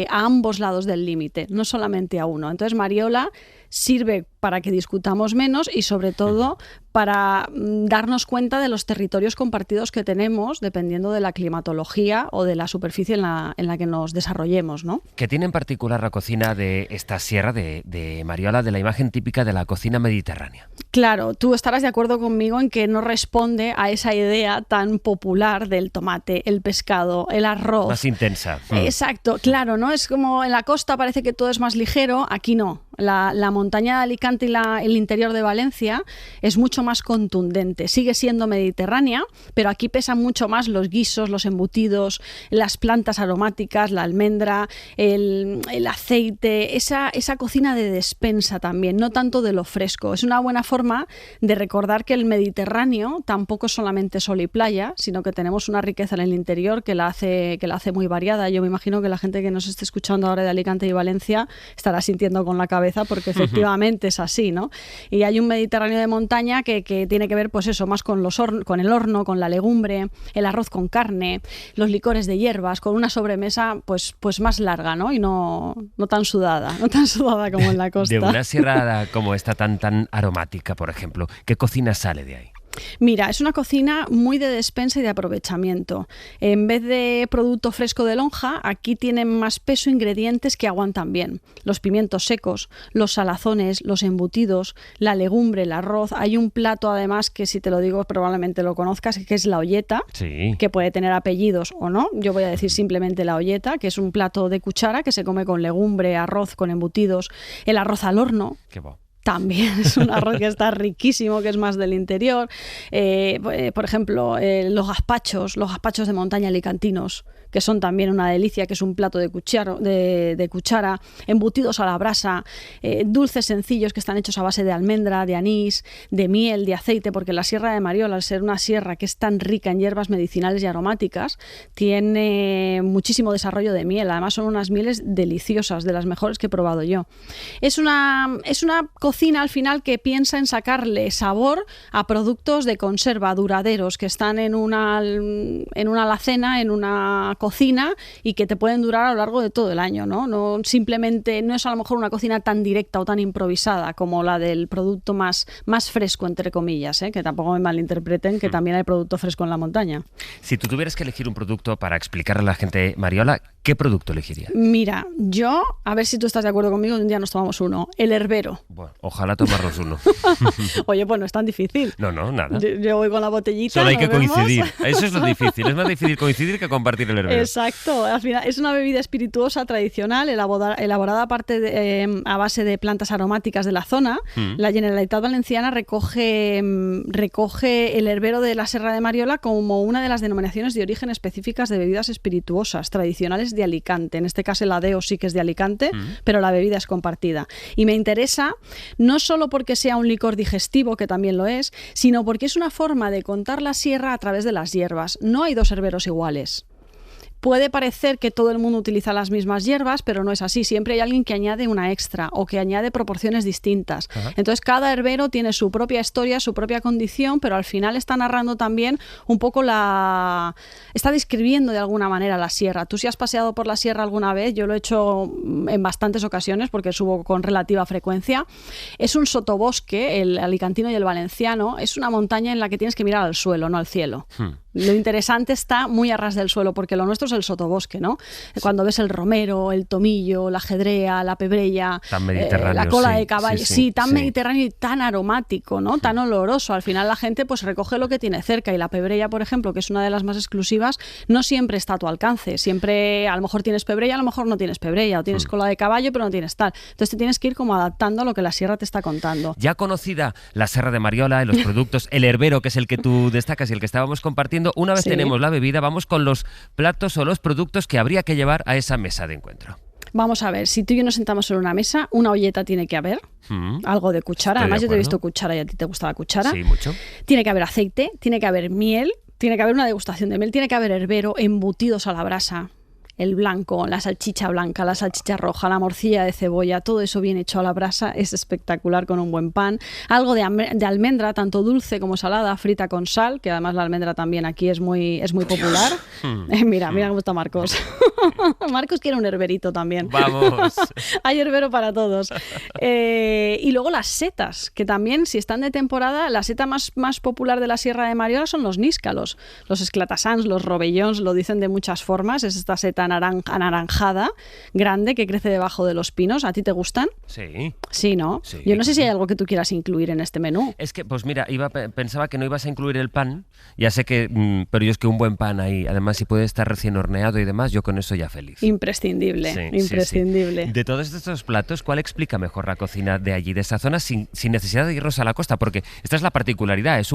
a ambos lados del límite, no solamente a uno. Entonces Mariola sirve para que discutamos menos y sobre todo para darnos cuenta de los territorios compartidos que tenemos dependiendo de la climatología o de la superficie en la que nos desarrollemos, ¿no? ¿Qué tiene en particular la cocina de esta sierra de Mariola, de la imagen típica de la cocina mediterránea? Claro, tú estarás de acuerdo conmigo en que no responde a esa idea tan popular del tomate, el pescado, el arroz. Más intensa. Exacto, claro, ¿no? Es como en la costa parece que todo es más ligero, aquí no. La montaña de Alicante y el interior de Valencia es mucho más contundente. Sigue siendo mediterránea, pero aquí pesan mucho más los guisos, los embutidos, las plantas aromáticas, la almendra, el aceite, esa cocina de despensa también, no tanto de lo fresco. Es una buena forma de recordar que el Mediterráneo tampoco es solamente sol y playa, sino que tenemos una riqueza en el interior que la hace muy variada. Yo me imagino que la gente que nos esté escuchando ahora de Alicante y Valencia estará sintiendo con la cabeza porque efectivamente es así, ¿no? Y hay un Mediterráneo de montaña que tiene que ver, pues eso, más con con el horno, con la legumbre, el arroz con carne, los licores de hierbas, con una sobremesa pues más larga, ¿no? Y no tan sudada como en la costa. De una sierra como esta tan aromática, por ejemplo, ¿qué cocina sale de ahí? Mira, es una cocina muy de despensa y de aprovechamiento. En vez de producto fresco de lonja, aquí tienen más peso ingredientes que aguantan bien. Los pimientos secos, los salazones, los embutidos, la legumbre, el arroz. Hay un plato además que si te lo digo probablemente lo conozcas, que es la olleta, sí, que puede tener apellidos o no. Yo voy a decir simplemente la olleta, que es un plato de cuchara que se come con legumbre, arroz, con embutidos, el arroz al horno. Qué bueno. También es un arroz que está riquísimo, que es más del interior. Por ejemplo, los gazpachos de montaña alicantinos, que son también una delicia, que es un plato de cuchara, embutidos a la brasa, dulces sencillos que están hechos a base de almendra, de anís, de miel, de aceite, porque la Sierra de Mariola, al ser una sierra que es tan rica en hierbas medicinales y aromáticas, tiene muchísimo desarrollo de miel. Además son unas mieles deliciosas, de las mejores que he probado yo. Es una cocina al final que piensa en sacarle sabor a productos de conserva duraderos que están en una alacena, en una cocina y que te pueden durar a lo largo de todo el año, ¿no? No es a lo mejor una cocina tan directa o tan improvisada como la del producto más fresco, entre comillas, que tampoco me malinterpreten, que también hay producto fresco en la montaña. Si tú tuvieras que elegir un producto para explicarle a la gente, Mariola, ¿qué producto elegirías? Mira, yo, a ver si tú estás de acuerdo conmigo, un día nos tomamos uno, el herbero. Bueno, ojalá tomarnos uno. Oye, pues no es tan difícil. No, nada. Yo voy con la botellita. Solo hay que coincidir. Eso es lo difícil. Es más difícil coincidir que compartir el herbero. Exacto. Al final es una bebida espirituosa tradicional elaborada a base de plantas aromáticas de la zona. La Generalitat Valenciana recoge el herbero de la Sierra de Mariola como una de las denominaciones de origen específicas de bebidas espirituosas tradicionales de Alicante. En este caso el adeo sí que es de Alicante, pero la bebida es compartida. Y me interesa no solo porque sea un licor digestivo, que también lo es, sino porque es una forma de contar la sierra a través de las hierbas. No hay dos herberos iguales. puede parecer que todo el mundo utiliza las mismas hierbas, pero no es así. Siempre hay alguien que añade una extra o que añade proporciones distintas. Ajá. Entonces, cada herbero tiene su propia historia, su propia condición, pero al final está narrando también un poco está describiendo de alguna manera la sierra. Tú si has paseado por la sierra alguna vez, yo lo he hecho en bastantes ocasiones porque subo con relativa frecuencia. Es un sotobosque, el alicantino y el valenciano, es una montaña en la que tienes que mirar al suelo, no al cielo. Lo interesante está muy a ras del suelo, porque lo nuestro es el sotobosque, ¿no? Cuando ves el romero, el tomillo, la jedrea, la pebrella, Tan mediterráneo, la cola sí, de caballo, sí, tan sí. mediterráneo y tan aromático, ¿no? Tan oloroso. Al final la gente pues recoge lo que tiene cerca, y la pebrella, por ejemplo, que es una de las más exclusivas, no siempre está a tu alcance. Siempre, a lo mejor tienes pebrella, a lo mejor no tienes pebrella, o tienes cola de caballo, pero no tienes tal. Entonces te tienes que ir como adaptando a lo que la sierra te está contando. Ya conocida la Serra de Mariola, los productos, el herbero, que es el que tú destacas y el que estábamos compartiendo, una vez Sí. tenemos la bebida, vamos con los platos o los productos que habría que llevar a esa mesa de encuentro. Vamos a ver, si tú y yo nos sentamos en una mesa, una olleta tiene que haber, algo de cuchara. Estoy de Además, yo te he acuerdo. visto cuchara y a ti te gusta la cuchara. Sí, mucho. Tiene que haber aceite, tiene que haber miel, tiene que haber una degustación de miel, tiene que haber herbero, embutidos a la brasa. El blanco, la salchicha blanca, la salchicha roja, la morcilla de cebolla, todo eso bien hecho a la brasa es espectacular con un buen pan. Algo de almendra, tanto dulce como salada, frita con sal, que además la almendra también aquí es muy popular. Mira cómo está Marcos. Marcos quiere un herberito también. Vamos. Hay herbero para todos. Y luego las setas, que también, si están de temporada, la seta más popular de la Sierra de Mariola son los níscalos. Los esclatasans, los robellons, lo dicen de muchas formas. Es esta seta anaranjada, grande, que crece debajo de los pinos. ¿A ti te gustan? Sí. Sí, ¿no? Sí, Yo no sé si hay algo que tú quieras incluir en este menú. Es que, pues mira, pensaba que no ibas a incluir el pan, ya sé que, pero yo es que un buen pan ahí, además si puede estar recién horneado y demás, yo con eso ya feliz. Imprescindible, Sí, imprescindible. sí. De todos estos platos, ¿cuál explica mejor la cocina de allí, de esa zona, sin necesidad de irnos a la costa? Porque esta es la particularidad, es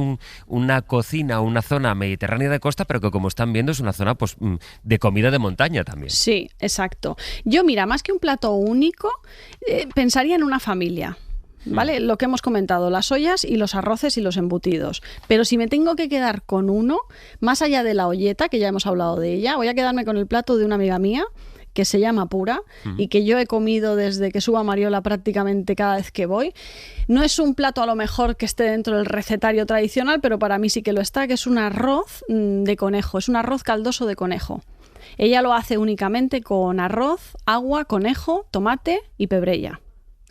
una cocina, una zona mediterránea de costa, pero que como están viendo es una zona pues de comida de montaña también. Sí, exacto. Yo, mira, más que un plato único, pensaría en una familia. ¿Vale? Lo que hemos comentado, las ollas y los arroces y los embutidos. Pero si me tengo que quedar con uno, más allá de la olleta, que ya hemos hablado de ella, voy a quedarme con el plato de una amiga mía, que se llama Pura, y que yo he comido desde que subo a Mariola prácticamente cada vez que voy. No es un plato a lo mejor que esté dentro del recetario tradicional, pero para mí sí que lo está, que es un arroz de conejo, es un arroz caldoso de conejo. Ella lo hace únicamente con arroz, agua, conejo, tomate y pebrella.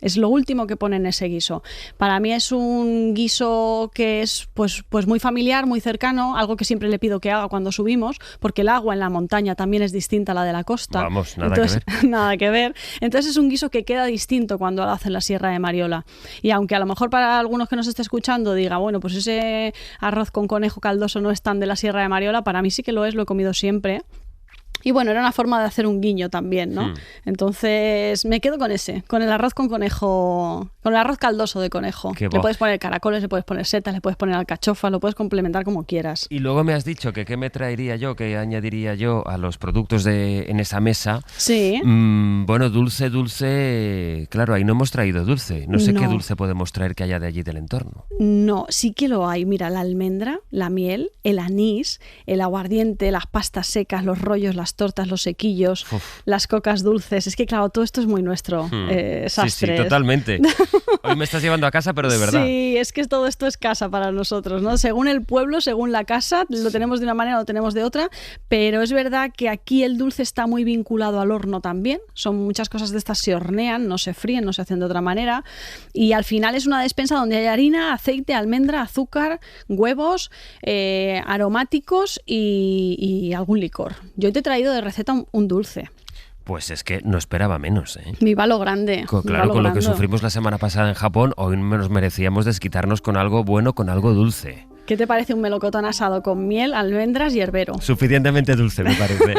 Es lo último que pone en ese guiso. Para mí es un guiso que es pues muy familiar, muy cercano, algo que siempre le pido que haga cuando subimos, porque el agua en la montaña también es distinta a la de la costa. Vamos, nada Entonces, que ver. nada que ver. Entonces es un guiso que queda distinto cuando lo hace en la Sierra de Mariola. Y aunque a lo mejor para algunos que nos esté escuchando diga, bueno, pues ese arroz con conejo caldoso no es tan de la Sierra de Mariola, para mí sí que lo es, lo he comido siempre. Y bueno, era una forma de hacer un guiño también, ¿no? Entonces me quedo con ese, con el arroz con conejo, con el arroz caldoso de conejo. Qué Le bo- puedes poner caracoles, le puedes poner setas, le puedes poner alcachofas, lo puedes complementar como quieras. Y luego me has dicho que qué me traería yo, qué añadiría yo a los productos en esa mesa. Sí. Bueno, dulce, claro, ahí no hemos traído dulce. No sé qué No. dulce podemos traer que haya de allí del entorno. No, sí que lo hay. Mira, la almendra, la miel, el anís, el aguardiente, las pastas secas, los rollos, las tortas, los sequillos, las cocas dulces. Es que claro, todo esto es muy nuestro. Sí, Sastres. totalmente. Hoy me estás llevando a casa, pero de verdad. Sí, es que todo esto es casa para nosotros, ¿no? Según el pueblo, según la casa, lo tenemos de una manera, lo tenemos de otra, pero es verdad que aquí el dulce está muy vinculado al horno también. Son muchas cosas de estas se hornean, no se fríen, no se hacen de otra manera, y al final es una despensa donde hay harina, aceite, almendra, azúcar, huevos, aromáticos y algún licor. Yo te he traído de receta un dulce. Pues es que no esperaba menos, ¿eh? Viva lo grande. Claro, con lo que sufrimos la semana pasada en Japón, hoy nos merecíamos desquitarnos con algo bueno, con algo dulce. ¿Qué te parece un melocotón asado con miel, almendras y herbero? Suficientemente dulce, me parece.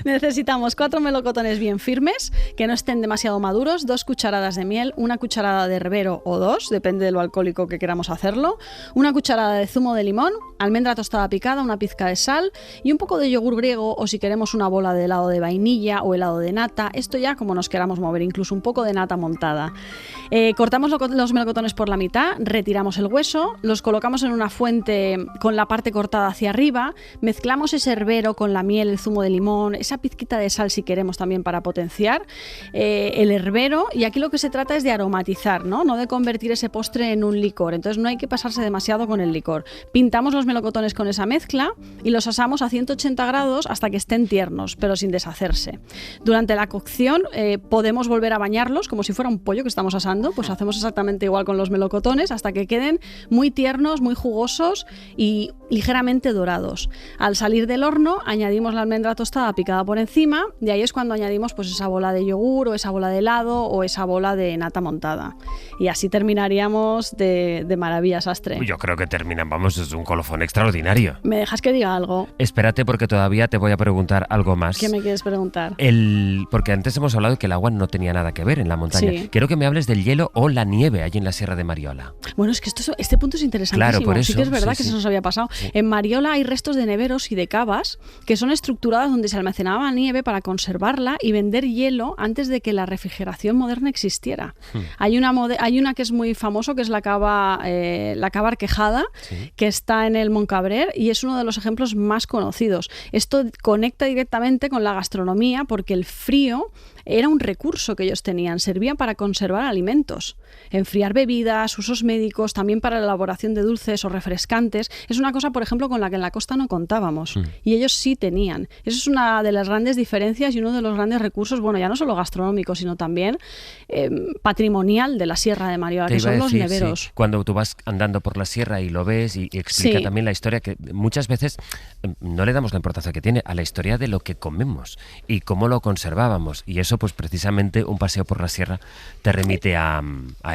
Necesitamos 4 melocotones bien firmes, que no estén demasiado maduros, 2 cucharadas de miel, 1 cucharada de herbero o 2, depende de lo alcohólico que queramos hacerlo, 1 cucharada de zumo de limón, almendra tostada picada, una pizca de sal y un poco de yogur griego, o si queremos una bola de helado de vainilla o helado de nata, esto ya como nos queramos mover, incluso un poco de nata montada. Cortamos los melocotones por la mitad, retiramos el hueso, los colocamos colocamos en una fuente con la parte cortada hacia arriba, mezclamos ese herbero con la miel, el zumo de limón, esa pizquita de sal si queremos también para potenciar el herbero, y aquí lo que se trata es de aromatizar, no de convertir ese postre en un licor, entonces no hay que pasarse demasiado con el licor. Pintamos los melocotones con esa mezcla y los asamos a 180 grados hasta que estén tiernos, pero sin deshacerse. Durante la cocción podemos volver a bañarlos como si fuera un pollo que estamos asando, pues hacemos exactamente igual con los melocotones hasta que queden muy tiernos, muy jugosos y ligeramente dorados. Al salir del horno añadimos la almendra tostada picada por encima, y ahí es cuando añadimos pues esa bola de yogur o esa bola de helado o esa bola de nata montada. Y así terminaríamos de maravilla, Sastre. Yo creo que terminan, vamos, es un colofón extraordinario. ¿Me dejas que diga algo? Espérate, porque todavía te voy a preguntar algo más. ¿Qué me quieres preguntar? Porque antes hemos hablado de que el agua no tenía nada que ver en la montaña. Sí. Quiero que me hables del hielo o la nieve allí en la Sierra de Mariola. Bueno, es que este punto es interesantísimo. Claro, por eso. Sí que es verdad que sí. se nos había pasado. Sí. En Mariola hay restos de neveros y de cavas que son estructuradas donde se almacenaba nieve para conservarla y vender hielo antes de que la refrigeración moderna existiera. Hay una que es muy famoso, que es la cava Arquejada, sí, que está en el Montcabrer y es uno de los ejemplos más conocidos. Esto conecta directamente con la gastronomía porque el frío era un recurso que ellos tenían, servían para conservar alimentos, enfriar bebidas, usos médicos, también para la elaboración de dulces o refrescantes. Es una cosa, por ejemplo, con la que en la costa no contábamos y ellos sí tenían. Eso es una de las grandes diferencias y uno de los grandes recursos, bueno, ya no solo gastronómico, sino también patrimonial de la Sierra de Mariola, que son los neveros. Sí. Cuando tú vas andando por la sierra y lo ves y explica sí, también la historia, que muchas veces no le damos la importancia que tiene a la historia de lo que comemos y cómo lo conservábamos, y eso pues precisamente un paseo por la sierra te remite a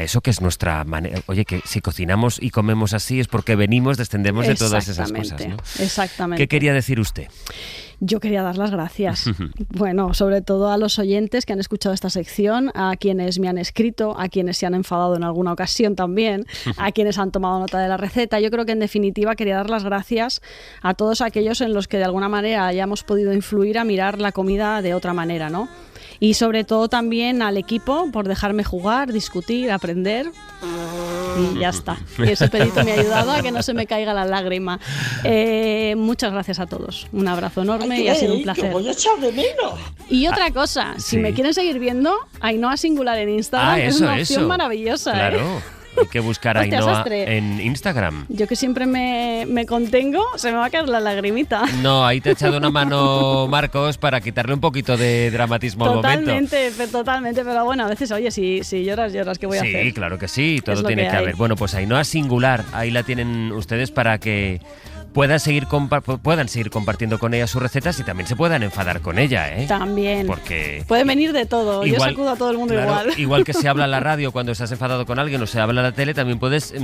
eso, que es nuestra manera. Oye, que si cocinamos y comemos así es porque descendemos de todas esas cosas, ¿no? Exactamente. ¿Qué quería decir usted? Yo quería dar las gracias, bueno, sobre todo a los oyentes que han escuchado esta sección, a quienes me han escrito, a quienes se han enfadado en alguna ocasión también, a quienes han tomado nota de la receta. Yo creo que en definitiva quería dar las gracias a todos aquellos en los que de alguna manera hayamos podido influir a mirar la comida de otra manera, ¿no? Y sobre todo también al equipo por dejarme jugar, discutir, aprender. Y ya está. Y ese pedito me ha ayudado a que no se me caiga la lágrima. Muchas gracias a todos. Un abrazo enorme y ha sido un placer. Voy a echar de menos. Y otra cosa, si me quieren seguir viendo, Ainhoa Singular en Instagram es una opción maravillosa. Claro. Hay que buscar a Ainhoa en Instagram. Yo que siempre me contengo, se me va a caer la lagrimita. No, ahí te ha echado una mano Marcos para quitarle un poquito de dramatismo al momento. Totalmente, pero bueno, a veces, oye, si lloras, ¿qué voy a hacer? Sí, claro que sí, todo Es tiene que que hay. haber. Bueno, pues Ainhoa Singular, ahí la tienen ustedes para que puedan seguir compartiendo con ella sus recetas y también se puedan enfadar con ella, ¿eh? También. Porque puede venir de todo. Yo sacudo a todo el mundo claro, igual. Igual que se habla en la radio cuando estás enfadado con alguien o se habla en la tele, también puedes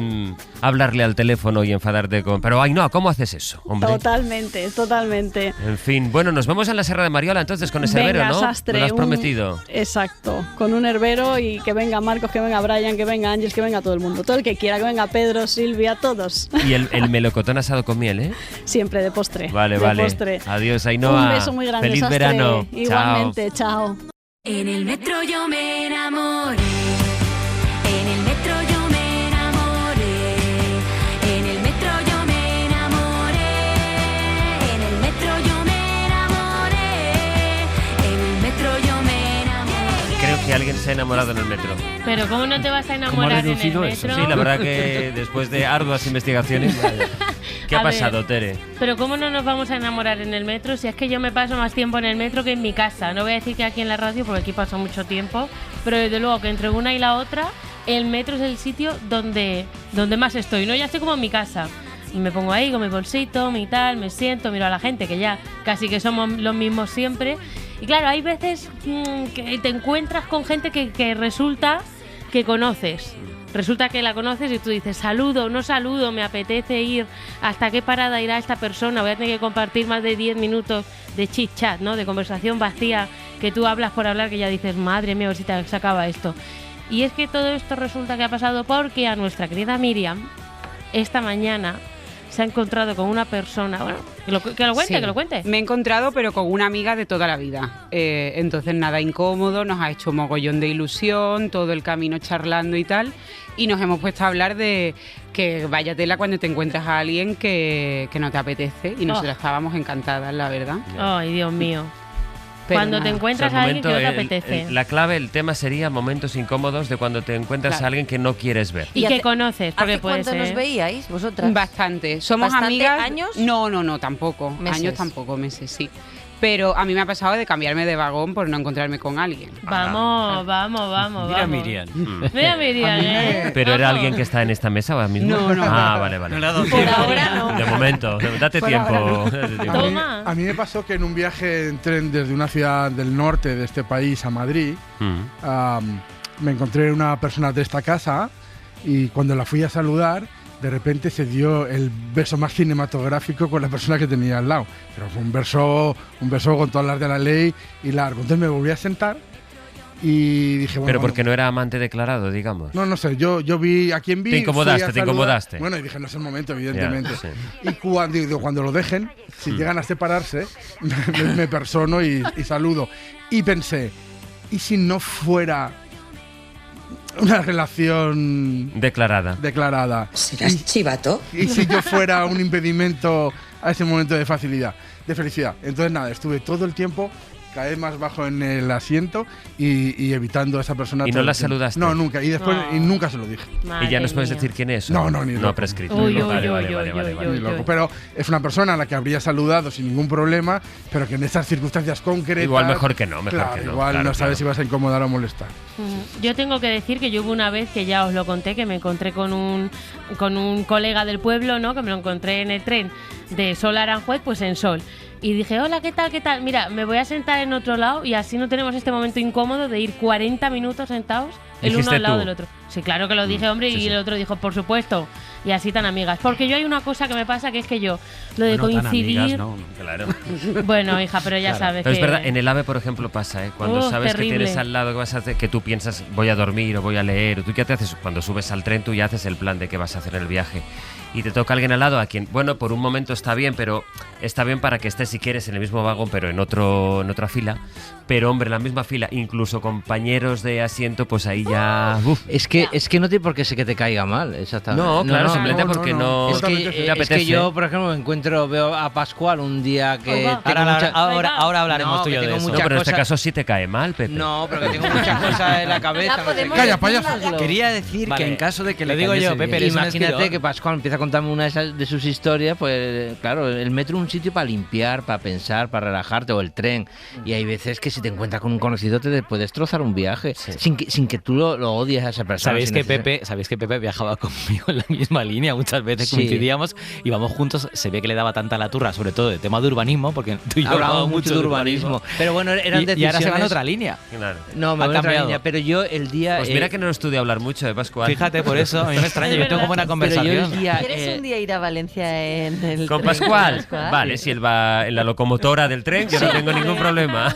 hablarle al teléfono y enfadarte con... Pero Ainhoa, ¿cómo haces eso, hombre? Totalmente. En fin, bueno, nos vemos en la Sierra de Mariola entonces con ese herbero, ¿no? Sastre, me lo has prometido. Exacto, con un herbero y que venga Marcos, que venga Brian, que venga Ángeles, que venga todo el mundo. Todo el que quiera, que venga Pedro, Silvia, todos. Y el melocotón asado con miel, ¿eh? Siempre de postre. Vale. Postre. Adiós, Ainhoa. Un beso muy grande, Feliz Sastre. verano. Igualmente, chao. En el metro yo me enamoré. En el metro yo me enamoré. En el metro yo me enamoré. En el metro yo me enamoré. En el metro yo me enamoré. Creo que alguien se ha enamorado en el metro. Pero ¿cómo no te vas a enamorar en el metro? Sí, la verdad que después de arduas investigaciones... ¿Qué ha pasado, Tere? Pero ¿cómo no nos vamos a enamorar en el metro? Si es que yo me paso más tiempo en el metro que en mi casa. No voy a decir que aquí en la radio, porque aquí paso mucho tiempo, pero desde luego que entre una y la otra, el metro es el sitio donde más estoy, ¿no? Ya estoy como en mi casa. Y me pongo ahí con mi bolsito, mi tal, me siento, miro a la gente, que ya casi que somos los mismos siempre. Y claro, hay veces que te encuentras con gente que resulta que conoces. Resulta que la conoces y tú dices, saludo, no saludo, me apetece ir, hasta qué parada irá esta persona, voy a tener que compartir más de 10 minutos de chit-chat, ¿no? De conversación vacía, que tú hablas por hablar, que ya dices, madre mía, a ver si se acaba esto. Y es que todo esto resulta que ha pasado porque a nuestra querida Miriam, esta mañana, se ha encontrado con una persona, bueno, que lo cuente. Me he encontrado, pero con una amiga de toda la vida. Entonces nada incómodo, nos ha hecho mogollón de ilusión, todo el camino charlando y tal. Y nos hemos puesto a hablar de que vaya tela cuando te encuentras a alguien que no te apetece. Y nosotras estábamos encantadas, la verdad. Ay, Dios mío. Pero cuando nada. te encuentras a alguien que no te apetece. La clave, el tema sería momentos incómodos de cuando te encuentras a alguien que no quieres ver. Y que conoces, porque puede ¿Cuánto ser. nos veíais vosotras? Bastante. ¿Somos ¿Bastante amigas? años? No, tampoco. Meses. Años tampoco, meses, sí. Pero a mí me ha pasado de cambiarme de vagón por no encontrarme con alguien. Vamos. Mira Miriam. Mira Miriam, ¿Pero era alguien que está en esta mesa ahora mismo? No. Ah, vale. Por ahora no. De momento, date Por tiempo. ahora Date tiempo. Toma. A mí me pasó que en un viaje en tren desde una ciudad del norte de este país a Madrid, me encontré una persona de esta casa y cuando la fui a saludar, de repente se dio el beso más cinematográfico con la persona que tenía al lado. Pero fue un beso con todas las de la ley y largo. Entonces me volví a sentar y dije, bueno... Pero porque no era amante declarado, digamos. No sé, yo vi a quién vi. Te incomodaste, fui a te saludar. incomodaste. Bueno, y dije, no es el momento, evidentemente. Ya, sí. Y cuando lo dejen, si llegan a separarse, me persono y saludo. Y pensé, ¿y si no fuera una relación declarada? ¿Serás chivato? ¿Y si yo fuera un impedimento a ese momento de felicidad? Entonces nada, estuve todo el tiempo cada vez más bajo en el asiento y evitando a esa persona. ¿Y no la saludaste? No, nunca. Y después y nunca se lo dije. ¿Y ya nos puedes decir quién es? No, ni no loco. ha prescrito. Ni loco. Pero es una persona a la que habría saludado sin ningún problema, pero que en estas circunstancias concretas... Igual mejor que no, Igual no sabes si vas a incomodar o molestar. Yo tengo que decir que yo hubo una vez que ya os lo conté, que me encontré con un colega del pueblo, ¿no? Que me lo encontré en el tren de Sol a Aranjuez, pues en Sol. Y dije, hola, ¿qué tal? Mira, me voy a sentar en otro lado y así no tenemos este momento incómodo de ir 40 minutos sentados el uno al lado del otro. Sí, claro que lo dije, hombre, y el otro dijo, por supuesto. Y así tan amigas. Porque yo hay una cosa que me pasa, que es que yo, lo de coincidir... Tan amigas, ¿no? Claro. Bueno, hija, pero ya sabes pero que... es verdad, en el AVE, por ejemplo, pasa, ¿eh? Cuando sabes terrible. que tienes al lado que vas a hacer, que tú piensas, voy a dormir o voy a leer, o tú ya te haces, cuando subes al tren, tú ya haces el plan de qué vas a hacer en el viaje. Y te toca alguien al lado a quien, bueno, por un momento está bien, pero está bien para que estés, si quieres, en el mismo vagón, pero en otra fila. Pero, hombre, en la misma fila, incluso compañeros de asiento, pues ahí ya... Es que no tiene por qué ser que te caiga mal, exactamente. No, claro, simplemente porque no es te que apetece. yo, por ejemplo, veo a Pascual un día que... Ahora hablaremos tú y yo de eso. No, pero en este caso sí te cae mal, Pepe. No, pero que tengo muchas cosas en la cabeza. Calla, payaso. Quería decir que en caso de que lo digo yo, Pepe, imagínate que Pascual empieza a contarme una de sus historias, pues claro, el metro es un sitio para limpiar, para pensar, para relajarte, o el tren. Y hay veces que si te encuentras con un conocido te puede destrozar un viaje sin que tú lo odies a esa persona. ¿Sabéis que Pepe viajaba conmigo en la misma línea? Muchas veces coincidíamos, íbamos juntos, se ve que le daba tanta la turra, sobre todo de tema de urbanismo, porque tú y yo hablábamos mucho de urbanismo. Pero bueno, eran decisiones... Y ahora se va en otra línea. Claro. No, me voy en otra línea, pero yo el día... Pues mira que no estudio hablar mucho de Pascual. Fíjate, por eso, a mí me extraña, yo tengo buena conversación. ¿Quieres un día ir a Valencia en el ¿Con tren Pascual? Vale, si él va en la locomotora del tren, yo no tengo ningún problema.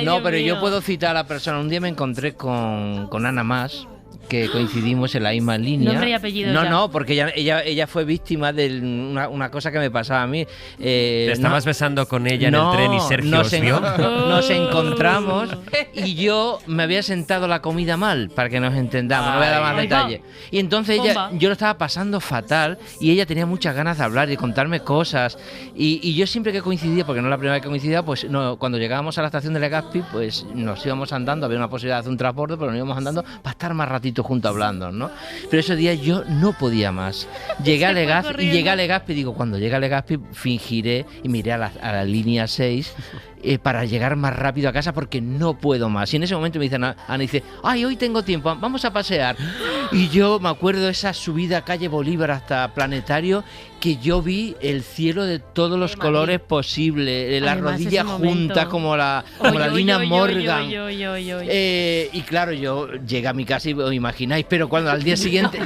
No, pero yo puedo citar a la persona. Un día me encontré con Ana Mas, que coincidimos en la misma línea. Nombre y apellido. No, porque ella fue víctima de una cosa que me pasaba a mí. ¿Te estabas besando con ella en el tren y Sergio os vio? Nos encontramos y yo me había sentado la comida mal, para que nos entendamos, no voy a dar más detalle. Y entonces yo lo estaba pasando fatal y ella tenía muchas ganas de hablar y de contarme cosas. Y yo siempre que coincidía, porque no es la primera vez que coincidía, pues cuando llegábamos a la estación de Legazpi, pues nos íbamos andando, había una posibilidad de hacer un transporte, pero nos íbamos andando para estar más ratito juntos hablando, ¿no? Pero ese día yo no podía más. Llegué a Legazpi y digo, cuando llegue a Legazpi fingiré y miré a la línea 6 para llegar más rápido a casa porque no puedo más. Y en ese momento me dice Ana, dice, ay, hoy tengo tiempo, vamos a pasear. Y yo me acuerdo de esa subida a calle Bolívar hasta Planetario, que yo vi el cielo de todos los colores posibles, las rodillas juntas como la Lina Morgan. Y claro, yo llegué a mi casa y os imagináis, pero cuando al día siguiente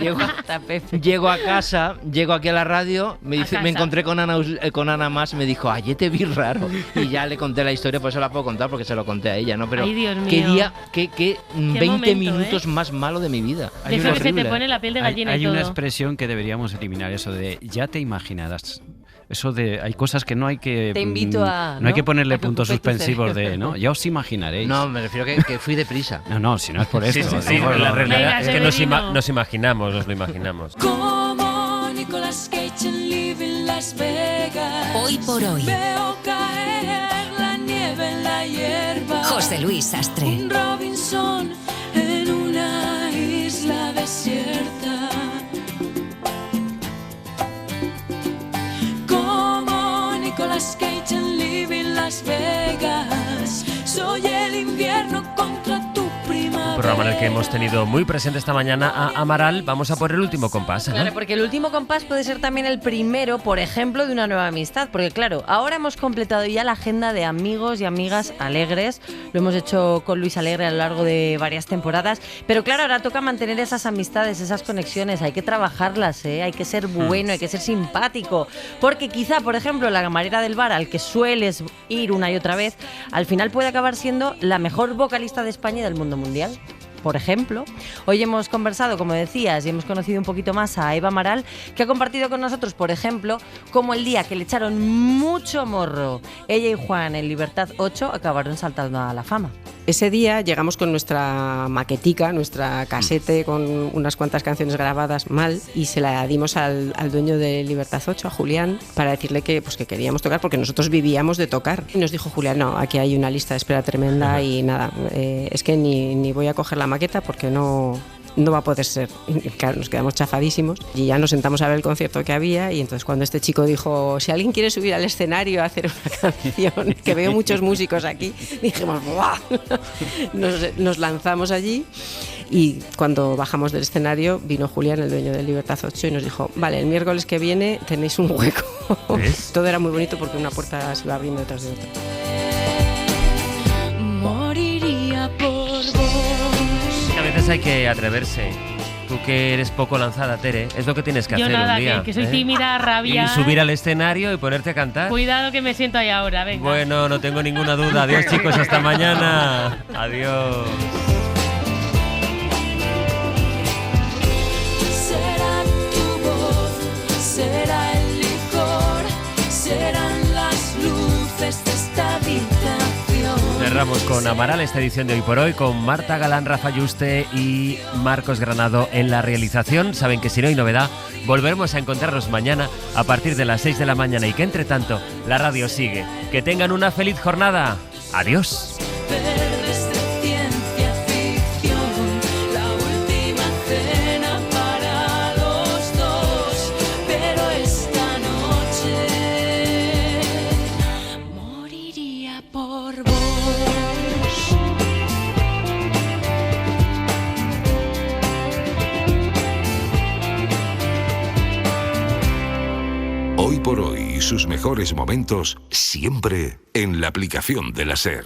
llego a casa, llego aquí a la radio, me encontré con Ana Mas, me dijo, ayer te vi raro. Y ya le conté la historia, por eso la puedo contar porque se lo conté a ella, ¿no? Pero ay, Dios mío. qué día, qué 20 momento, minutos más malo de mi vida. Hay que se te pone la piel de gallina hay y todo. una expresión que deberíamos eliminar, eso de ya te imaginarás. Eso de hay cosas que no hay que Te invito a, no hay que ponerle a que puntos ocupes tu suspensivos de, cerebro. ¿no? Ya os imaginaréis. No, me refiero que fui deprisa. No, si no es por Sí, esto. sí, ¿no? la realidad Venga, es que Severino. nos imaginamos, nos lo imaginamos. Como Nicolas Cage en Living Las Vegas. Hoy por hoy. Veo caer la nieve en la hierba. José Luis Sastre. Un Robinson en una isla desierta. Como Nicolas Cage en Living Las Vegas. Soy el invierno contra tu primavera. Programa en el que hemos tenido muy presente esta mañana a Amaral. Vamos a por el último compás, ¿no? Claro, porque el último compás puede ser también el primero, por ejemplo, de una nueva amistad. Porque claro, ahora hemos completado ya la agenda de amigos y amigas alegres. Lo hemos hecho con Luis Alegre a lo largo de varias temporadas. Pero claro, ahora toca mantener esas amistades, esas conexiones. Hay que trabajarlas, ¿eh? Hay que ser bueno, hay que ser simpático. Porque quizá, por ejemplo, la camarera del bar al que sueles ir una y otra vez, al final puede acabar siendo la mejor vocalista de España y del mundo mundial. Por ejemplo, hoy hemos conversado, como decías, y hemos conocido un poquito más a Eva Amaral, que ha compartido con nosotros, por ejemplo, cómo el día que le echaron mucho morro, ella y Juan en Libertad 8 acabaron saltando a la fama. Ese día llegamos con nuestra maquetica, nuestra casete con unas cuantas canciones grabadas mal y se la dimos al dueño de Libertad 8, a Julián, para decirle que queríamos tocar porque nosotros vivíamos de tocar. Y nos dijo Julián, no, aquí hay una lista de espera tremenda y nada, es que ni voy a coger la maqueta porque no va a poder ser. Y claro, nos quedamos chafadísimos y ya nos sentamos a ver el concierto que había y entonces cuando este chico dijo, si alguien quiere subir al escenario a hacer una canción, que veo muchos músicos aquí, dijimos, ¡buah! Nos lanzamos allí y cuando bajamos del escenario vino Julián, el dueño de Libertad 8, y nos dijo, vale, el miércoles que viene tenéis un hueco. Todo era muy bonito porque una puerta se iba abriendo detrás de otra. Moriría por vos. A veces hay que atreverse. Tú que eres poco lanzada, Tere, es lo que tienes que Yo hacer nada, un día. que soy tímida, rabia. Y subir al escenario y ponerte a cantar. Cuidado que me siento ahí ahora, venga. Bueno, no tengo ninguna duda. Adiós, chicos, hasta mañana. Adiós. Será tu voz, será el licor, serán las luces de esta habitación. Cerramos con Amaral esta edición de Hoy por Hoy, con Marta Galán, Rafa Yuste y Marcos Granado en la realización. Saben que si no hay novedad, volveremos a encontrarnos mañana a partir de las 6 de la mañana y que entre tanto la radio sigue. Que tengan una feliz jornada. Adiós. Verdes de ciencia ficción, la última cena para los dos, pero esta noche moriría por vos. Hoy por hoy y sus mejores momentos siempre en la aplicación de la SER.